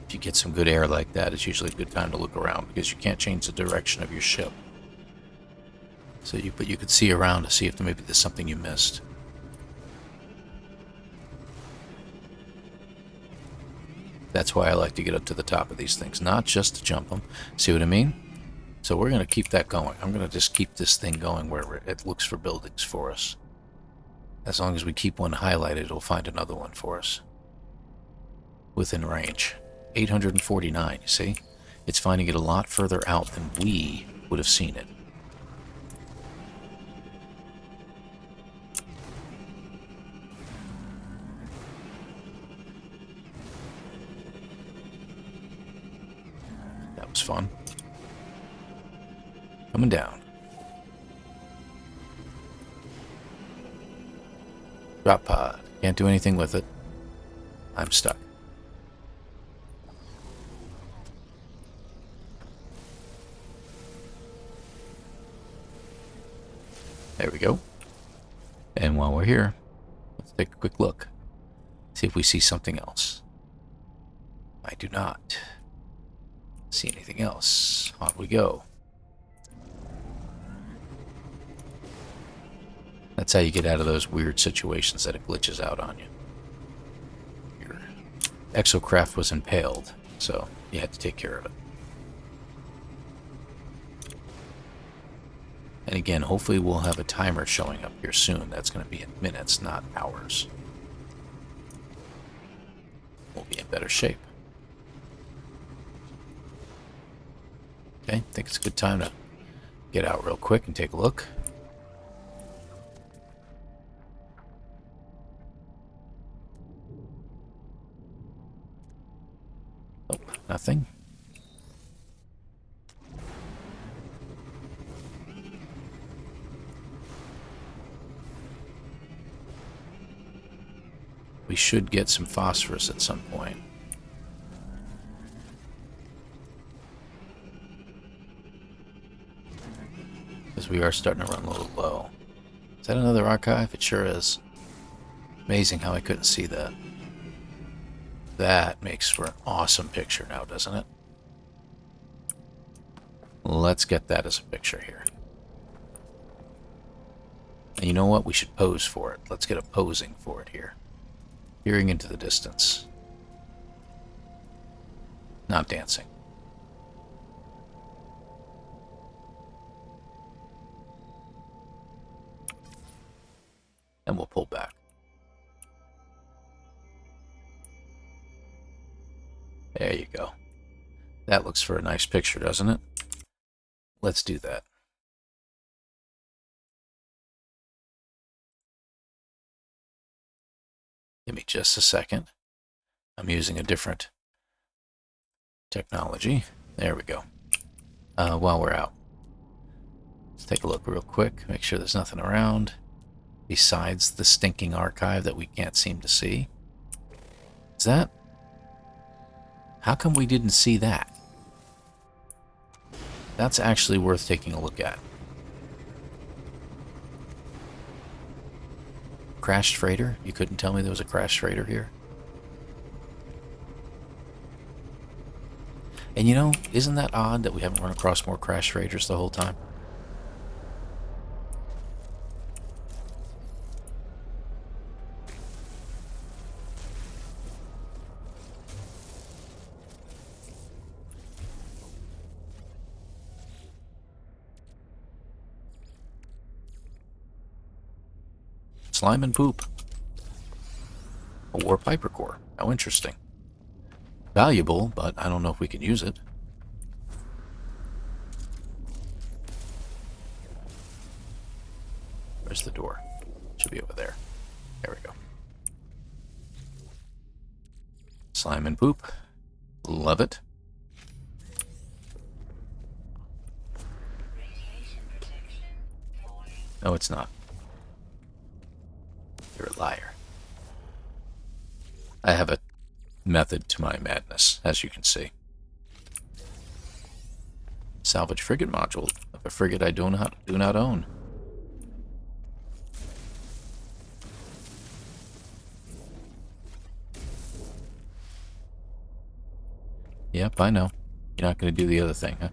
[SPEAKER 1] If you get some good air like that, it's usually a good time to look around because you can't change the direction of your ship. So but you could see around to see if maybe there's something you missed. That's why I like to get up to the top of these things, not just to jump them. See what I mean? So we're going to keep that going. I'm going to just keep this thing going where it looks for buildings for us. As long as we keep one highlighted, it'll find another one for us. Within range. 849, you see? It's finding it a lot further out than we would have seen it. That was fun. Coming down. Drop pod. Can't do anything with it. I'm stuck. There we go. And while we're here, let's take a quick look. See if we see something else. I do not see anything else. On we go. That's how you get out of those weird situations that it glitches out on you. Your Exocraft was impaled, so you had to take care of it. And again, hopefully we'll have a timer showing up here soon. That's going to be in minutes, not hours. We'll be in better shape. Okay, I think it's a good time to get out real quick and take a look. Oh, nothing. We should get some phosphorus at some point. Because we are starting to run a little low. Is that another archive? It sure is. Amazing how I couldn't see that. That makes for an awesome picture now, doesn't it? Let's get that as a picture here. And you know what? We should pose for it. Let's get a posing for it here. Peering into the distance. Not dancing. And we'll pull back. There you go. That looks for a nice picture, doesn't it? Let's do that. Give me just a second. I'm using a different technology. There we go. While we're out, let's take a look real quick. Make sure there's nothing around besides the stinking archive that we can't seem to see. Is that? How come we didn't see that? That's actually worth taking a look at. Crashed freighter? You couldn't tell me there was a crashed freighter here? And you know, isn't that odd that we haven't run across more crashed freighters the whole time? Slime and poop. A war piper core. How interesting. Valuable, but I don't know if we can use it. Where's the door? Should be over there. There we go. Slime and poop. Love it. No, it's not. You're a liar. I have a method to my madness, as you can see. Salvage frigate module of a frigate I do not own. Yep, I know. You're not going to do the other thing, huh?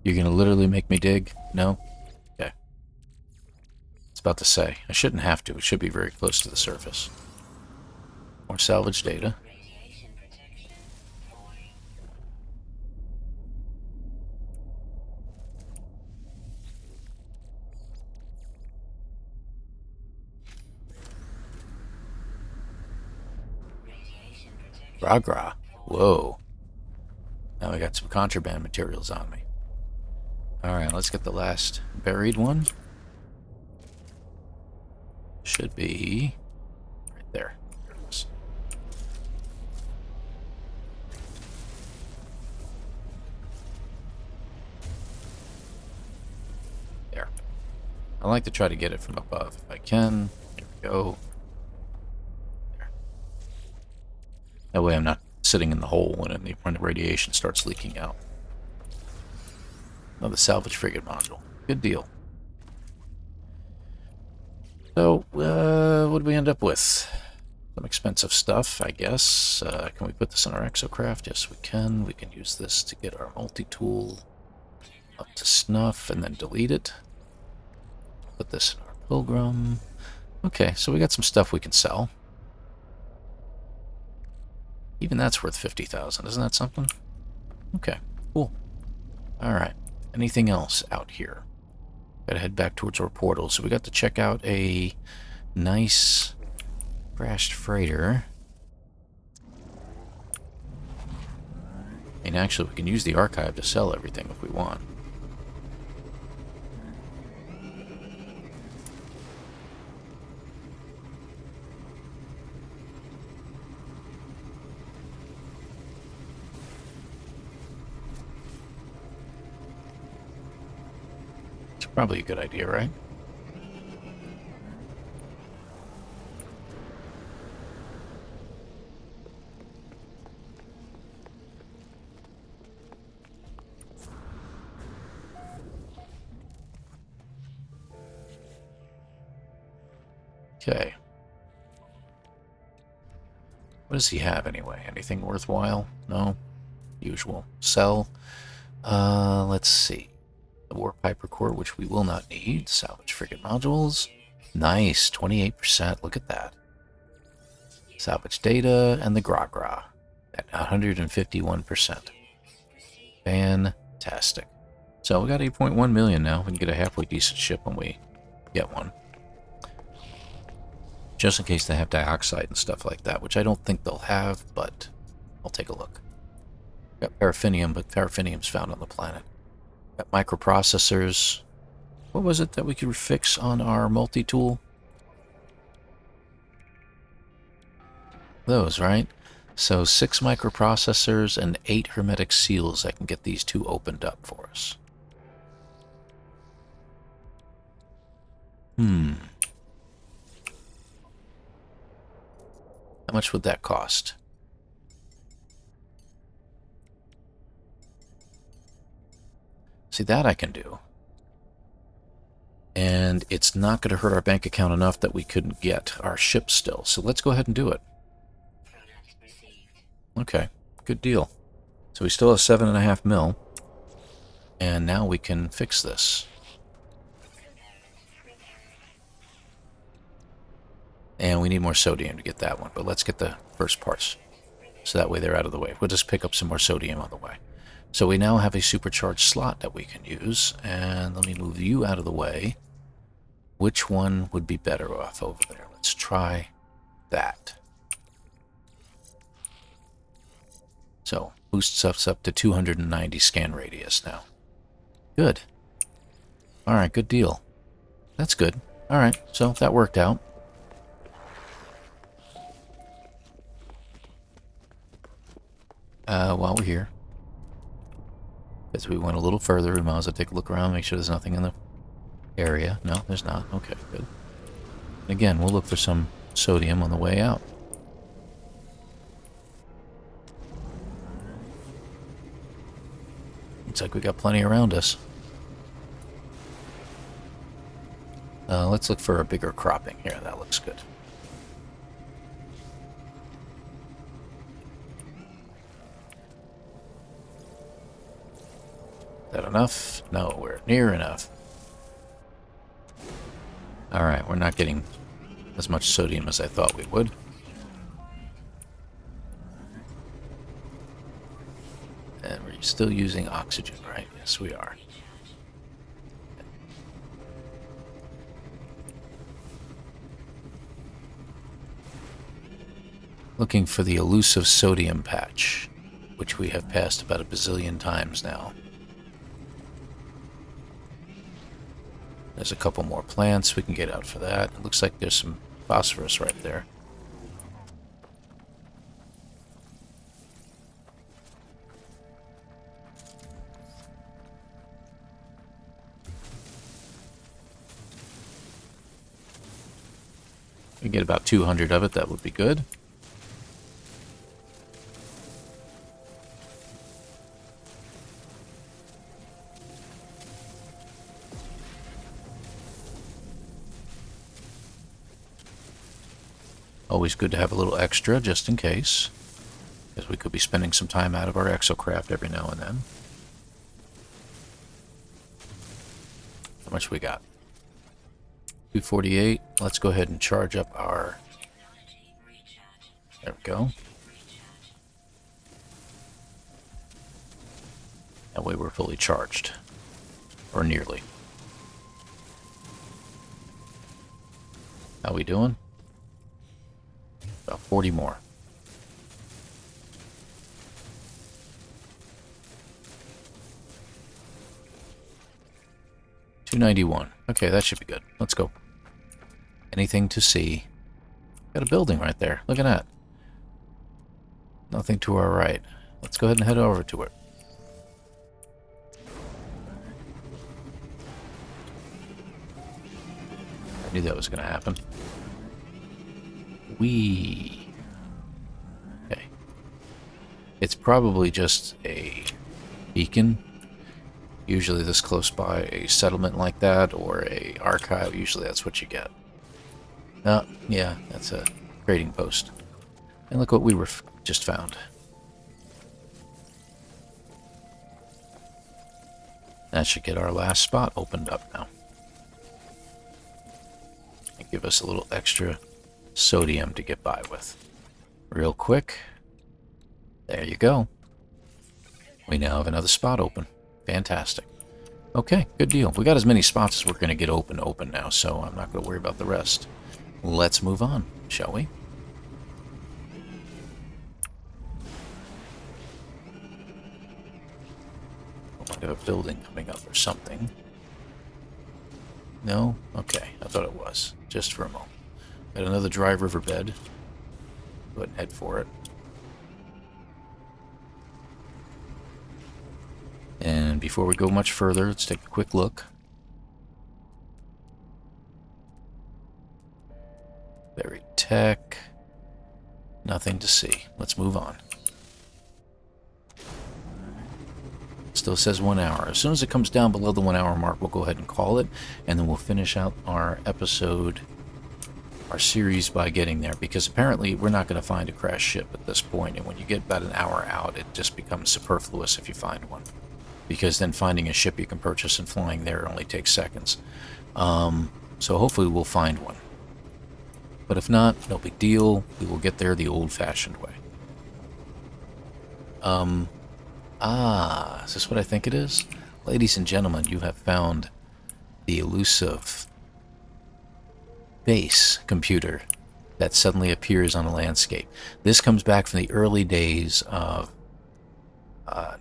[SPEAKER 1] You're going to literally make me dig? No? Okay. It's about to say. I shouldn't have to. It should be very close to the surface. More salvage data. Gra. Whoa. Now I got some contraband materials on me. Alright, let's get the last buried one. Should be right there. There it is. There. I like to try to get it from above if I can. There we go. There. That way I'm not sitting in the hole when the radiation starts leaking out. Another salvage frigate module. Good deal. So, what did we end up with? Some expensive stuff, I guess. Can we put this in our Exocraft? Yes, we can. We can use this to get our multi-tool up to snuff and then delete it. Put this in our Pilgrim. Okay, so we got some stuff we can sell. Even that's worth 50,000. Isn't that something? Okay, cool. Alright. Anything else out here? Gotta head back towards our portal. So we got to check out a nice crashed freighter. And actually, we can use the archive to sell everything if we want. Probably a good idea, right? Okay. What does he have anyway? Anything worthwhile? No? Usual. Sell. Let's see. The Warpiper core, which we will not need. Salvage frigate modules. Nice. 28%. Look at that. Salvage data and the Gra at 151%. Fantastic. So we got 8.1 million now. We can get a halfway decent ship when we get one. Just in case they have dioxide and stuff like that, which I don't think they'll have, but I'll take a look. Got paraffinium, but paraffinium's found on the planet. Got microprocessors. What was it that we could fix on our multi-tool? Those, right? So 6 microprocessors and 8 hermetic seals. I can get these 2 opened up for us. How much would that cost? See, that I can do. And it's not going to hurt our bank account enough that we couldn't get our ship still. So let's go ahead and do it. Okay, good deal. So we still have 7.5 mil. And now we can fix this. And we need more sodium to get that one. But let's get the first parts. So that way they're out of the way. We'll just pick up some more sodium on the way. So we now have a supercharged slot that we can use. And let me move you out of the way. Which one would be better off over there? Let's try that. So, boosts us up to 290 scan radius now. Good. Alright, good deal. That's good. Alright, so that worked out. While we're here, as we went a little further, we might as well take a look around, make sure there's nothing in the area. No, there's not. Okay, good. And again, we'll look for some sodium on the way out. Looks like we got plenty around us. Let's look for a bigger cropping here. That looks good. Is that enough? No, we're near enough. Alright, we're not getting as much sodium as I thought we would. And we're still using oxygen, right? Yes, we are. Looking for the elusive sodium patch, which we have passed about a bazillion times now. There's a couple more plants we can get out for that. It looks like there's some phosphorus right there. We can get about 200 of it, that would be good. Always good to have a little extra, just in case. Because we could be spending some time out of our Exocraft every now and then. How much we got? 248. Let's go ahead and charge up our... There we go. That way we're fully charged. Or nearly. How we doing? About 40 more. $291. Okay, that should be good. Let's go. Anything to see? Got a building right there. Look at that. Nothing to our right. Let's go ahead and head over to it. I knew that was going to happen. Okay. It's probably just a beacon. Usually this close by a settlement like that or a archive. Usually that's what you get. Yeah, that's a trading post. And look what we were just found. That should get our last spot opened up now. And give us a little extra sodium to get by with. Real quick. There you go. We now have another spot open. Fantastic. Okay, good deal. We got as many spots as we're going to get open now, so I'm not going to worry about the rest. Let's move on, shall we? I might have a building coming up or something. No? Okay, I thought it was. Just for a moment. Got another dry riverbed. Go ahead and head for it. And before we go much further, let's take a quick look. Buried tech. Nothing to see. Let's move on. Still says 1 hour. As soon as it comes down below the 1 hour mark, we'll go ahead and call it, and then we'll finish out our episode, our series by getting there, because apparently we're not going to find a crashed ship at this point, and when you get about an hour out, it just becomes superfluous if you find one. Because then finding a ship you can purchase and flying there only takes seconds. So hopefully we'll find one. But if not, no big deal. We will get there the old-fashioned way. Is this what I think it is? Ladies and gentlemen, you have found the elusive base computer that suddenly appears on a landscape. This comes back from the early days of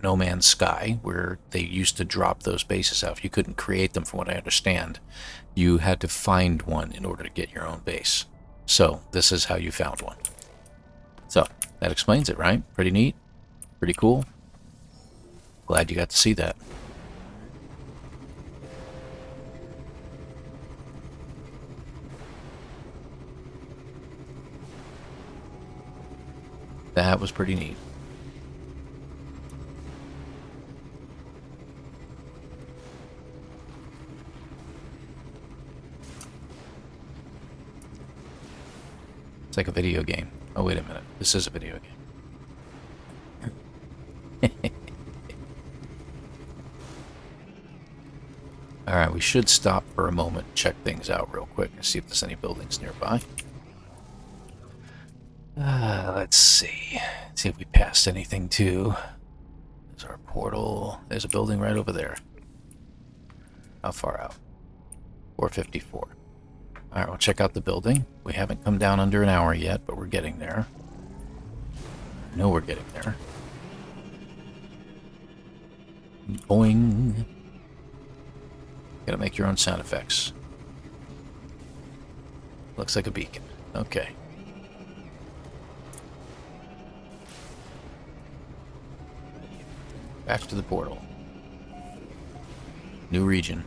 [SPEAKER 1] No Man's Sky, where they used to drop those bases out. If you couldn't create them, from what I understand, you had to find one in order to get your own base. So, this is how you found one. So, that explains it, right? Pretty neat? Pretty cool? Glad you got to see that. That was pretty neat. It's like a video game. Oh, wait a minute. This is a video game. Alright, we should stop for a moment, check things out real quick, and see if there's any buildings nearby. Let's see. Let's see if we passed anything too. There's our portal. There's a building right over there. How far out? 454. Alright, we'll check out the building. We haven't come down under an hour yet, but we're getting there. I know we're getting there. Boing. Gotta make your own sound effects. Looks like a beacon. Okay. Back to the portal. New region.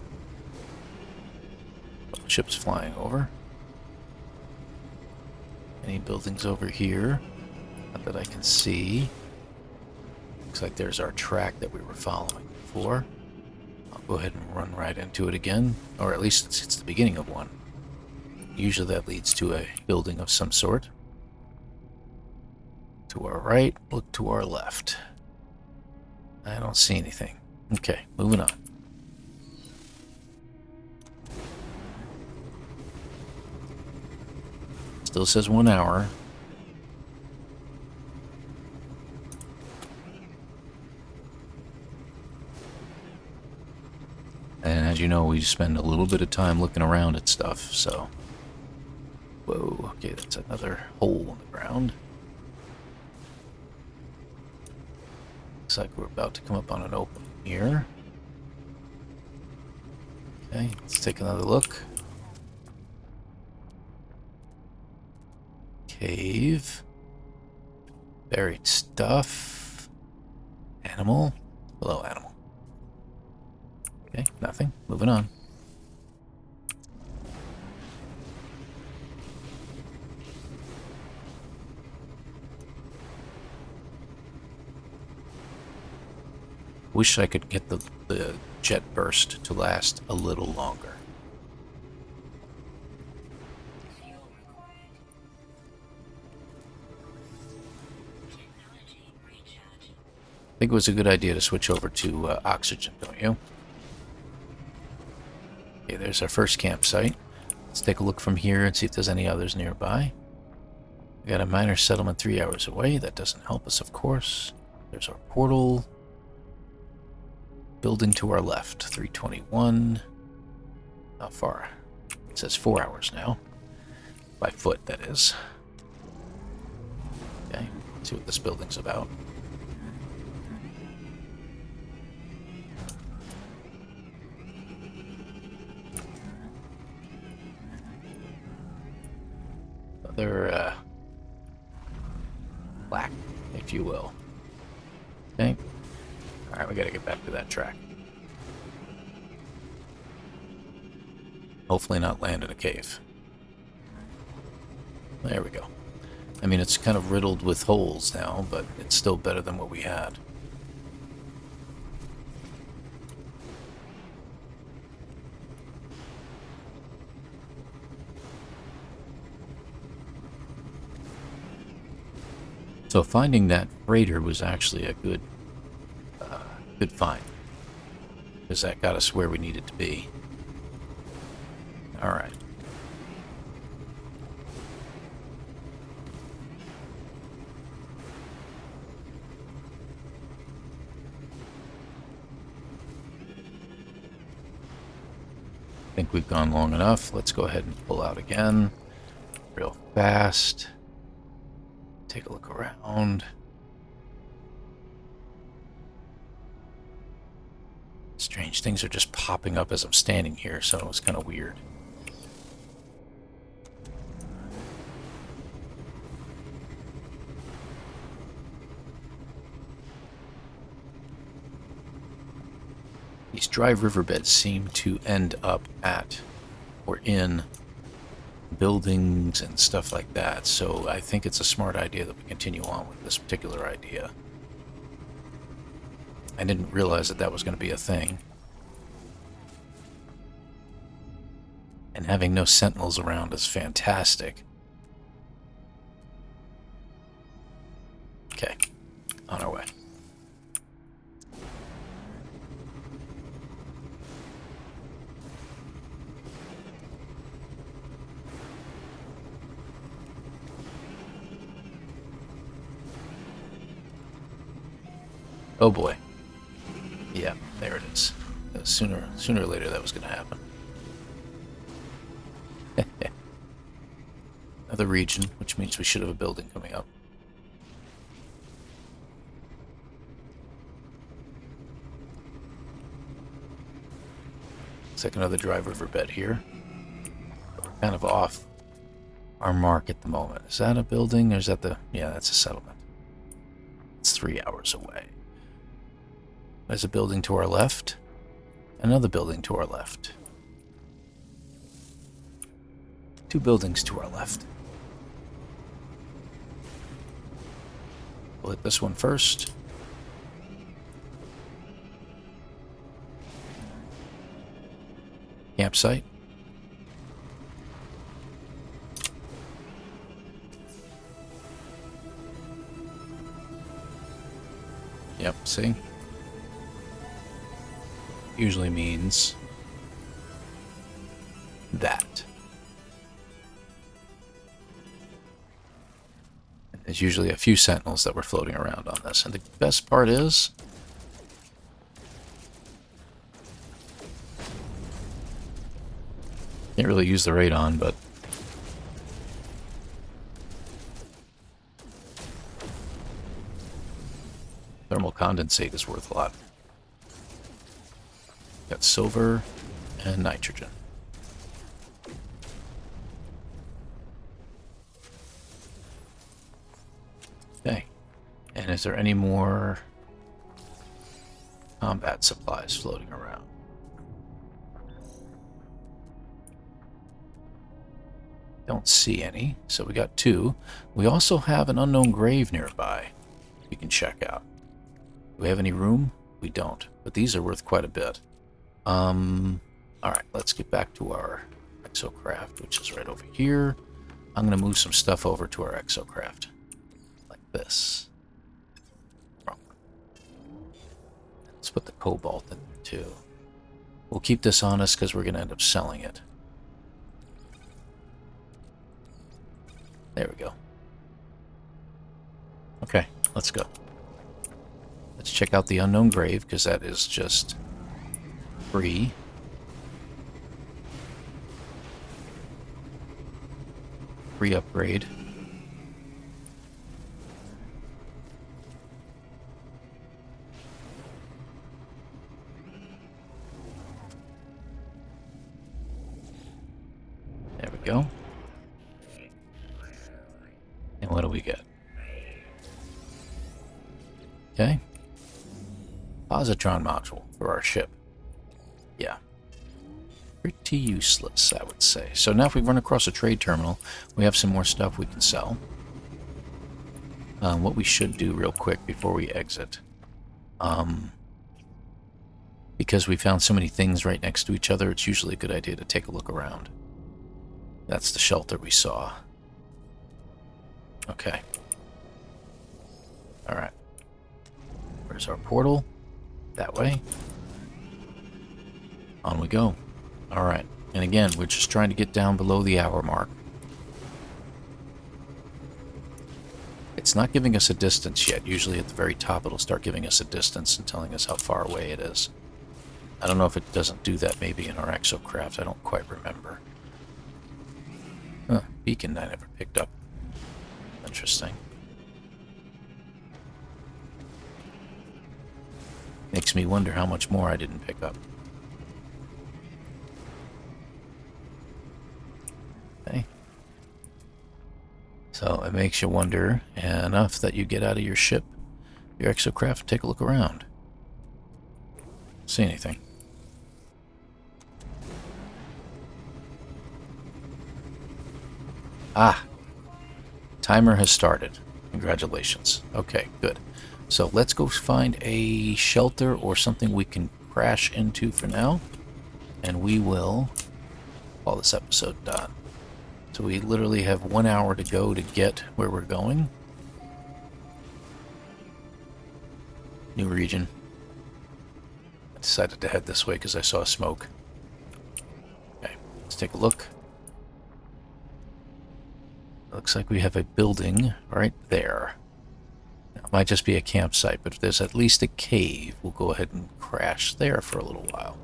[SPEAKER 1] Ships flying over. Any buildings over here? Not that I can see. Looks like there's our track that we were following before. I'll go ahead and run right into it again. Or at least it's the beginning of one. Usually that leads to a building of some sort. To our right, look to our left. I don't see anything. Okay, moving on. Still says 1 hour. And as you know, we spend a little bit of time looking around at stuff, so... Whoa, okay, that's another hole in the ground. Looks like we're about to come up on an opening here. Okay, let's take another look. Cave. Buried stuff. Animal. Hello, animal. Okay, nothing. Moving on. Wish I could get the jet burst to last a little longer. think it was a good idea to switch over to oxygen, don't you? Okay, there's our first campsite. Let's take a look from here and see if there's any others nearby. We got a minor settlement 3 hours away. That doesn't help us, of course. There's our portal. Building to our left, 321. How far? It says 4 hours now. By foot, that is. Okay, let's see what this building's about. Another, black, if you will. Okay. Alright, we gotta get back to that track. Hopefully not land in a cave. There we go. I mean, it's kind of riddled with holes now, but it's still better than what we had. So finding that freighter was actually a good find, because that got us where we needed to be. All right. I think we've gone long enough. Let's go ahead and pull out again real fast. Take a look around. Strange things are just popping up as I'm standing here, so it's kind of weird. These dry riverbeds seem to end up at or in buildings and stuff like that, so I think it's a smart idea that we continue on with this particular idea. I didn't realize that that was going to be a thing. And having no sentinels around is fantastic. Okay, on our way. Oh boy. Yeah, there it is. Sooner or later that was going to happen. Another region, which means we should have a building coming up. Looks like another dry riverbed here. We're kind of off our mark at the moment. Is that a building, or is that the... Yeah, that's a settlement. It's 3 hours away. There's a building to our left. Another building to our left. 2 buildings to our left. We'll hit this one first. Campsite. Yep, see? Usually means that. There's usually a few sentinels that were floating around on this. And the best part is, can't really use the radon, but thermal condensate is worth a lot. Got silver and nitrogen. Okay. And is there any more combat supplies floating around? Don't see any. So we got 2. We also have an unknown grave nearby we can check out. Do we have any room? We don't. But these are worth quite a bit. Alright, let's get back to our Exocraft, which is right over here. I'm going to move some stuff over to our Exocraft. Like this. put the cobalt in there too. We'll keep this on us because we're going to end up selling it. There we go. Okay, let's go. Let's check out the unknown grave because that is just free. Free upgrade. There we go. And what do we get? Okay. Positron module for our ship. Yeah. Pretty useless, I would say. So now if we run across a trade terminal, we have some more stuff we can sell. What we should do real quick before we exit. Because we found so many things right next to each other, it's usually a good idea to take a look around. That's the shelter we saw. Okay. Alright. Where's our portal? That way. On we go. Alright. And again, we're just trying to get down below the hour mark. It's not giving us a distance yet. Usually at the very top it'll start giving us a distance and telling us how far away it is. I don't know if it doesn't do that maybe in our Exocraft. I don't quite remember. Huh, beacon I never picked up. Interesting. Makes me wonder how much more I didn't pick up. Okay. So it makes you wonder enough that you get out of your ship, your Exocraft, take a look around. See anything? Ah! Timer has started. Congratulations. Okay, good. So let's go find a shelter or something we can crash into for now. And we will call this episode done. So we literally have 1 hour to go to get where we're going. New region. I decided to head this way because I saw smoke. Okay, let's take a look. Looks like we have a building right there. Now, it might just be a campsite, but if there's at least a cave, we'll go ahead and crash there for a little while.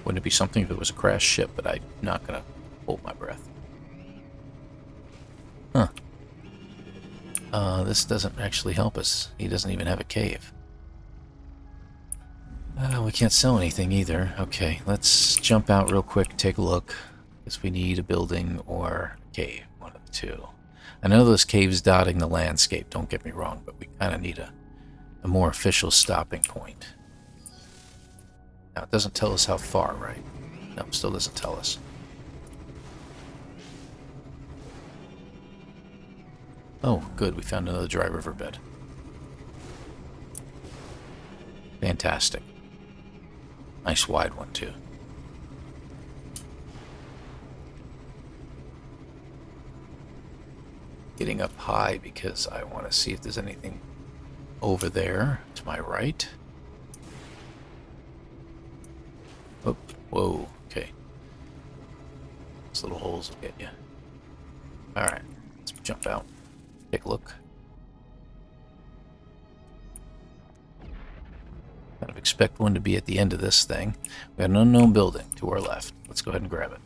[SPEAKER 1] Wouldn't it be something if it was a crashed ship, but I'm not going to hold my breath. Huh. This doesn't actually help us. He doesn't even have a cave. We can't sell anything either. Okay, let's jump out real quick, take a look. Guess we need a building or a cave, one of the two. I know there's caves dotting the landscape, don't get me wrong, but we kind of need a more official stopping point. Now, it doesn't tell us how far, right? No, it still doesn't tell us. Oh, good, we found another dry riverbed. Fantastic. Nice wide one, too. Getting up high because I want to see if there's anything over there to my right. Oh, whoa, okay. Those little holes will get you. Alright, let's jump out. Take a look. Kind of expect one to be at the end of this thing. We got an unknown building to our left. Let's go ahead and grab it.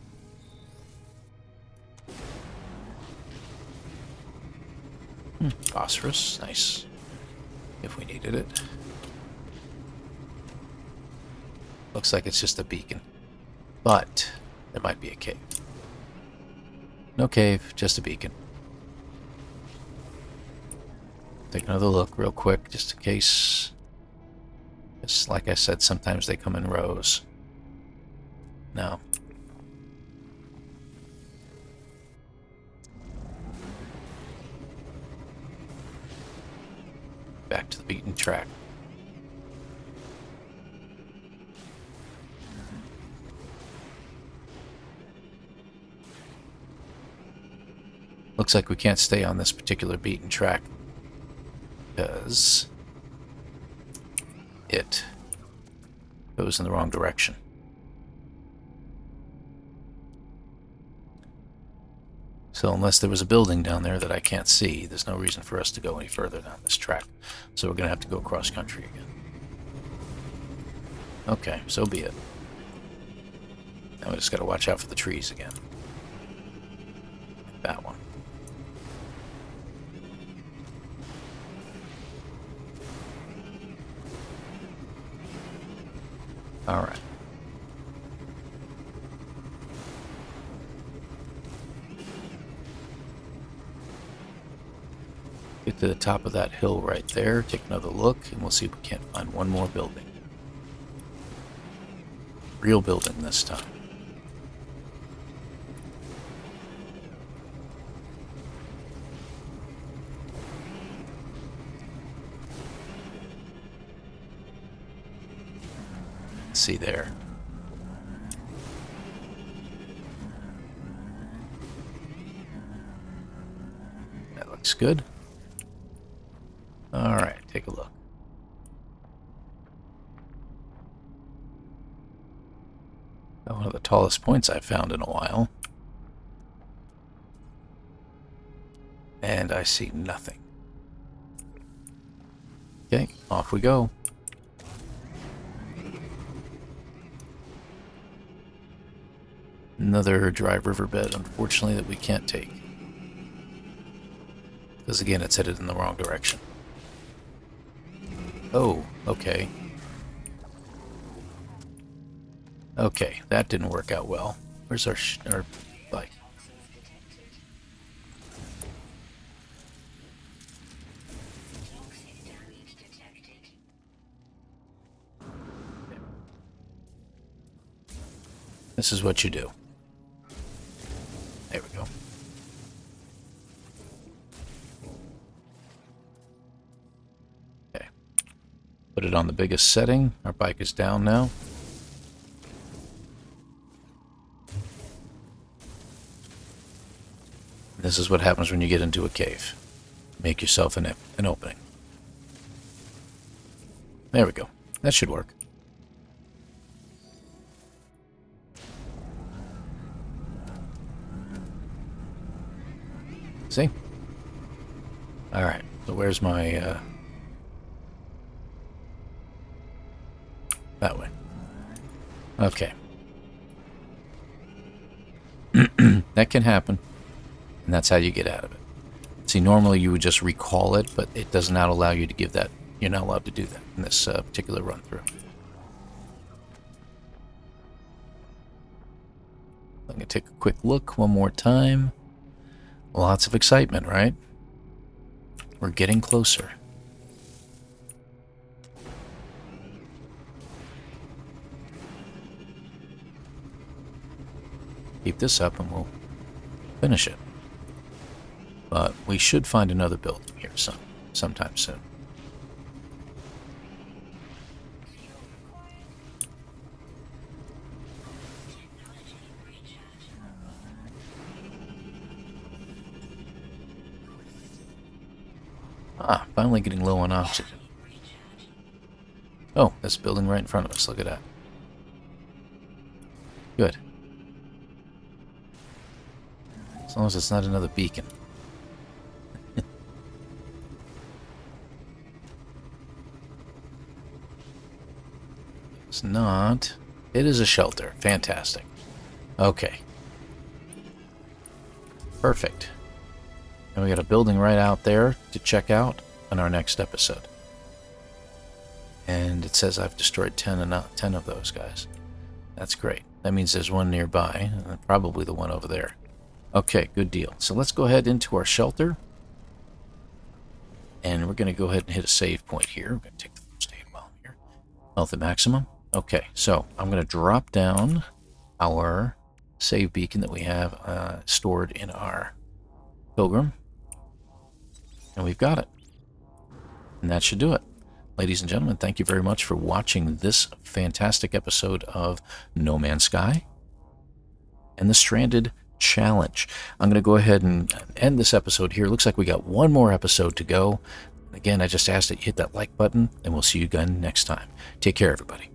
[SPEAKER 1] Phosphorus, nice. If we needed it. Looks like it's just a beacon. But there might be a cave. No cave, just a beacon. Take another look real quick, just in case. Just like I said, sometimes they come in rows. No. Back to the beaten track. Looks like we can't stay on this particular beaten track because it goes in the wrong direction. So unless there was a building down there that I can't see, there's no reason for us to go any further down this track. So we're going to have to go cross country again. Okay, so be it. Now we just got to watch out for the trees again. That one. All right. Get to the top of that hill right there, take another look, and we'll see if we can't find one more building. Real building this time. Let's see there. That looks good. All right, take a look. One of the tallest points I've found in a while. And I see nothing. Okay, off we go. Another dry riverbed, unfortunately, that we can't take. Because again, it's headed in the wrong direction. Oh, okay. Okay, that didn't work out well. Where's our bike? This is what you do. There we go. Okay. Put it on the biggest setting. Our bike is down now. This is what happens when you get into a cave. Make yourself an opening. There we go. That should work. See? Alright, so where's my, that way. Okay. That can happen. And that's how you get out of it. See, normally you would just recall it, but it does not allow you to give that. You're not allowed to do that in this particular run-through. I'm going to take a quick look one more time. Lots of excitement, right? We're getting closer. Keep this up and we'll finish it. But we should find another building here sometime soon. Ah, finally getting low on oxygen. Oh, this building right in front of us. Look at that. Good. As long as it's not another beacon. It's not. It is a shelter. Fantastic. Okay. Perfect. And we got a building right out there to check out on our next episode. And it says I've destroyed 10 of those guys. That's great. That means there's one nearby, probably the one over there. Okay, good deal. So let's go ahead into our shelter. And we're going to go ahead and hit a save point here. We're going to take the first aid while I'm here. Health at maximum. Okay, so I'm going to drop down our save beacon that we have stored in our Pilgrim. And we've got it. And that should do it. Ladies and gentlemen, thank you very much for watching this fantastic episode of No Man's Sky and the Stranded challenge. I'm going to go ahead and end this episode here. Looks like we got one more episode to go. Again, I just ask that you hit that like button, and we'll see you again next time. Take care, everybody.